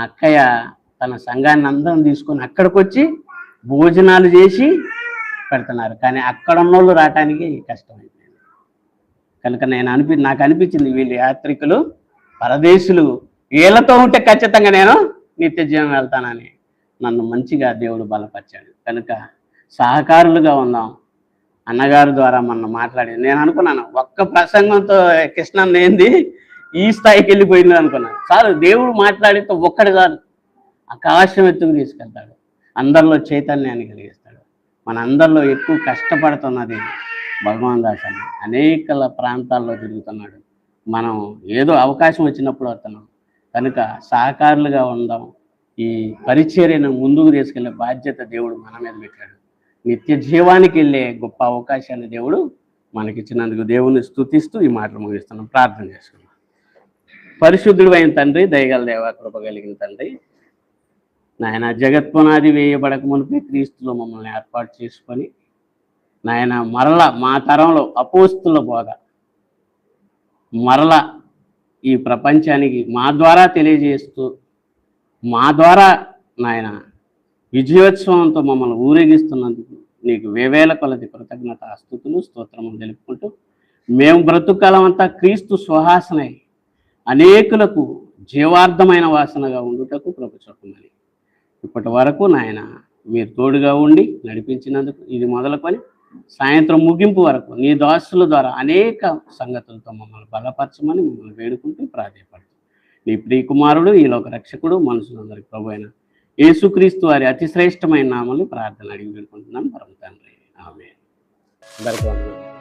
అక్కయ్య తన సంఘాన్ని అందరం తీసుకొని అక్కడికి వచ్చి భోజనాలు చేసి పెడుతున్నారు. కానీ అక్కడ ఉన్నోళ్ళు రావటానికి కష్టమైంది. కనుక నాకు అనిపించింది వీళ్ళు యాత్రికులు పరదేశులు, వీళ్ళతో ఉంటే ఖచ్చితంగా నేను నిత్య జీవనం వెళ్తానని నన్ను మంచిగా దేవుడు బలపరిచాడు. కనుక సహకారులుగా ఉందాం. అన్నగారి ద్వారా మనం మాట్లాడి నేను అనుకున్నాను, ఒక్క ప్రసంగంతో కృష్ణ ఏంది ఈ స్థాయికి వెళ్ళిపోయింది అనుకున్నాను. చాలు, దేవుడు మాట్లాడితే ఒక్కడి చాలు ఆకాశం ఎత్తుకు తీసుకెళ్తాడు, అందరిలో చైతన్యాన్ని కలిగిస్తాడు. మన అందరిలో ఎక్కువ కష్టపడుతున్నది భగవాన్ దాస్ అని అనేక ప్రాంతాల్లో తిరుగుతున్నాడు. మనం ఏదో అవకాశం వచ్చినప్పుడు వస్తున్నాం. కనుక సహకారులుగా ఉందాం. ఈ పరిచర్యను ముందుకు తీసుకెళ్లే బాధ్యత దేవుడు మన మీద పెట్టాడు. నిత్య జీవానికి వెళ్ళే గొప్ప అవకాశాన్ని దేవుడు మనకిచ్చినందుకు దేవుని స్తుతిస్తూ ఈ మాటలు ముగిస్తున్నాం. ప్రార్థన చేసుకున్నాం. పరిశుద్ధుడు అయిన తండ్రి, దయగల దేవ, కృప కలిగిన తండ్రి, నాయన జగత్పునాది వేయబడక మునిపే క్రీస్తులో మమ్మల్ని ఏర్పాటు చేసుకొని నాయన మరల మా తరంలో అపోస్తుల బోధ మరల ఈ ప్రపంచానికి మా ద్వారా తెలియజేస్తూ మా ద్వారా నాయన విజయోత్సవంతో మమ్మల్ని ఊరేగిస్తున్నందుకు నీకు వేవేల కొలది కృతజ్ఞత స్తుతులు స్తోత్రములు తెలుపుకుంటూ మేము బ్రతుకాలం అంతా క్రీస్తు సువాసనై అనేకులకు జీవార్థమైన వాసనగా ఉండుటకు కృప చూపమని ఇప్పటి వరకు నాయన మీరు తోడుగా ఉండి నడిపించినందుకు ఇది మొదలుకొని సాయంత్రం ముగింపు వరకు నీ దాసుల ద్వారా అనేక సంగతులతో మమ్మల్ని బలపరచమని మమ్మల్ని వేడుకుంటూ ప్రాధాన్యపడుతుంది. నీ ప్రియకుమారుడు, ఈ లోక రక్షకుడు, మనుషులందరికీ ప్రభు అయిన యేసుక్రీస్తు వారి అతి శ్రేష్టమైన నామములు ప్రార్థన అడిగి వేడుకుంటున్నాను పరమ తండ్రి. ఆమేన్. అందరికీ వందనాలు.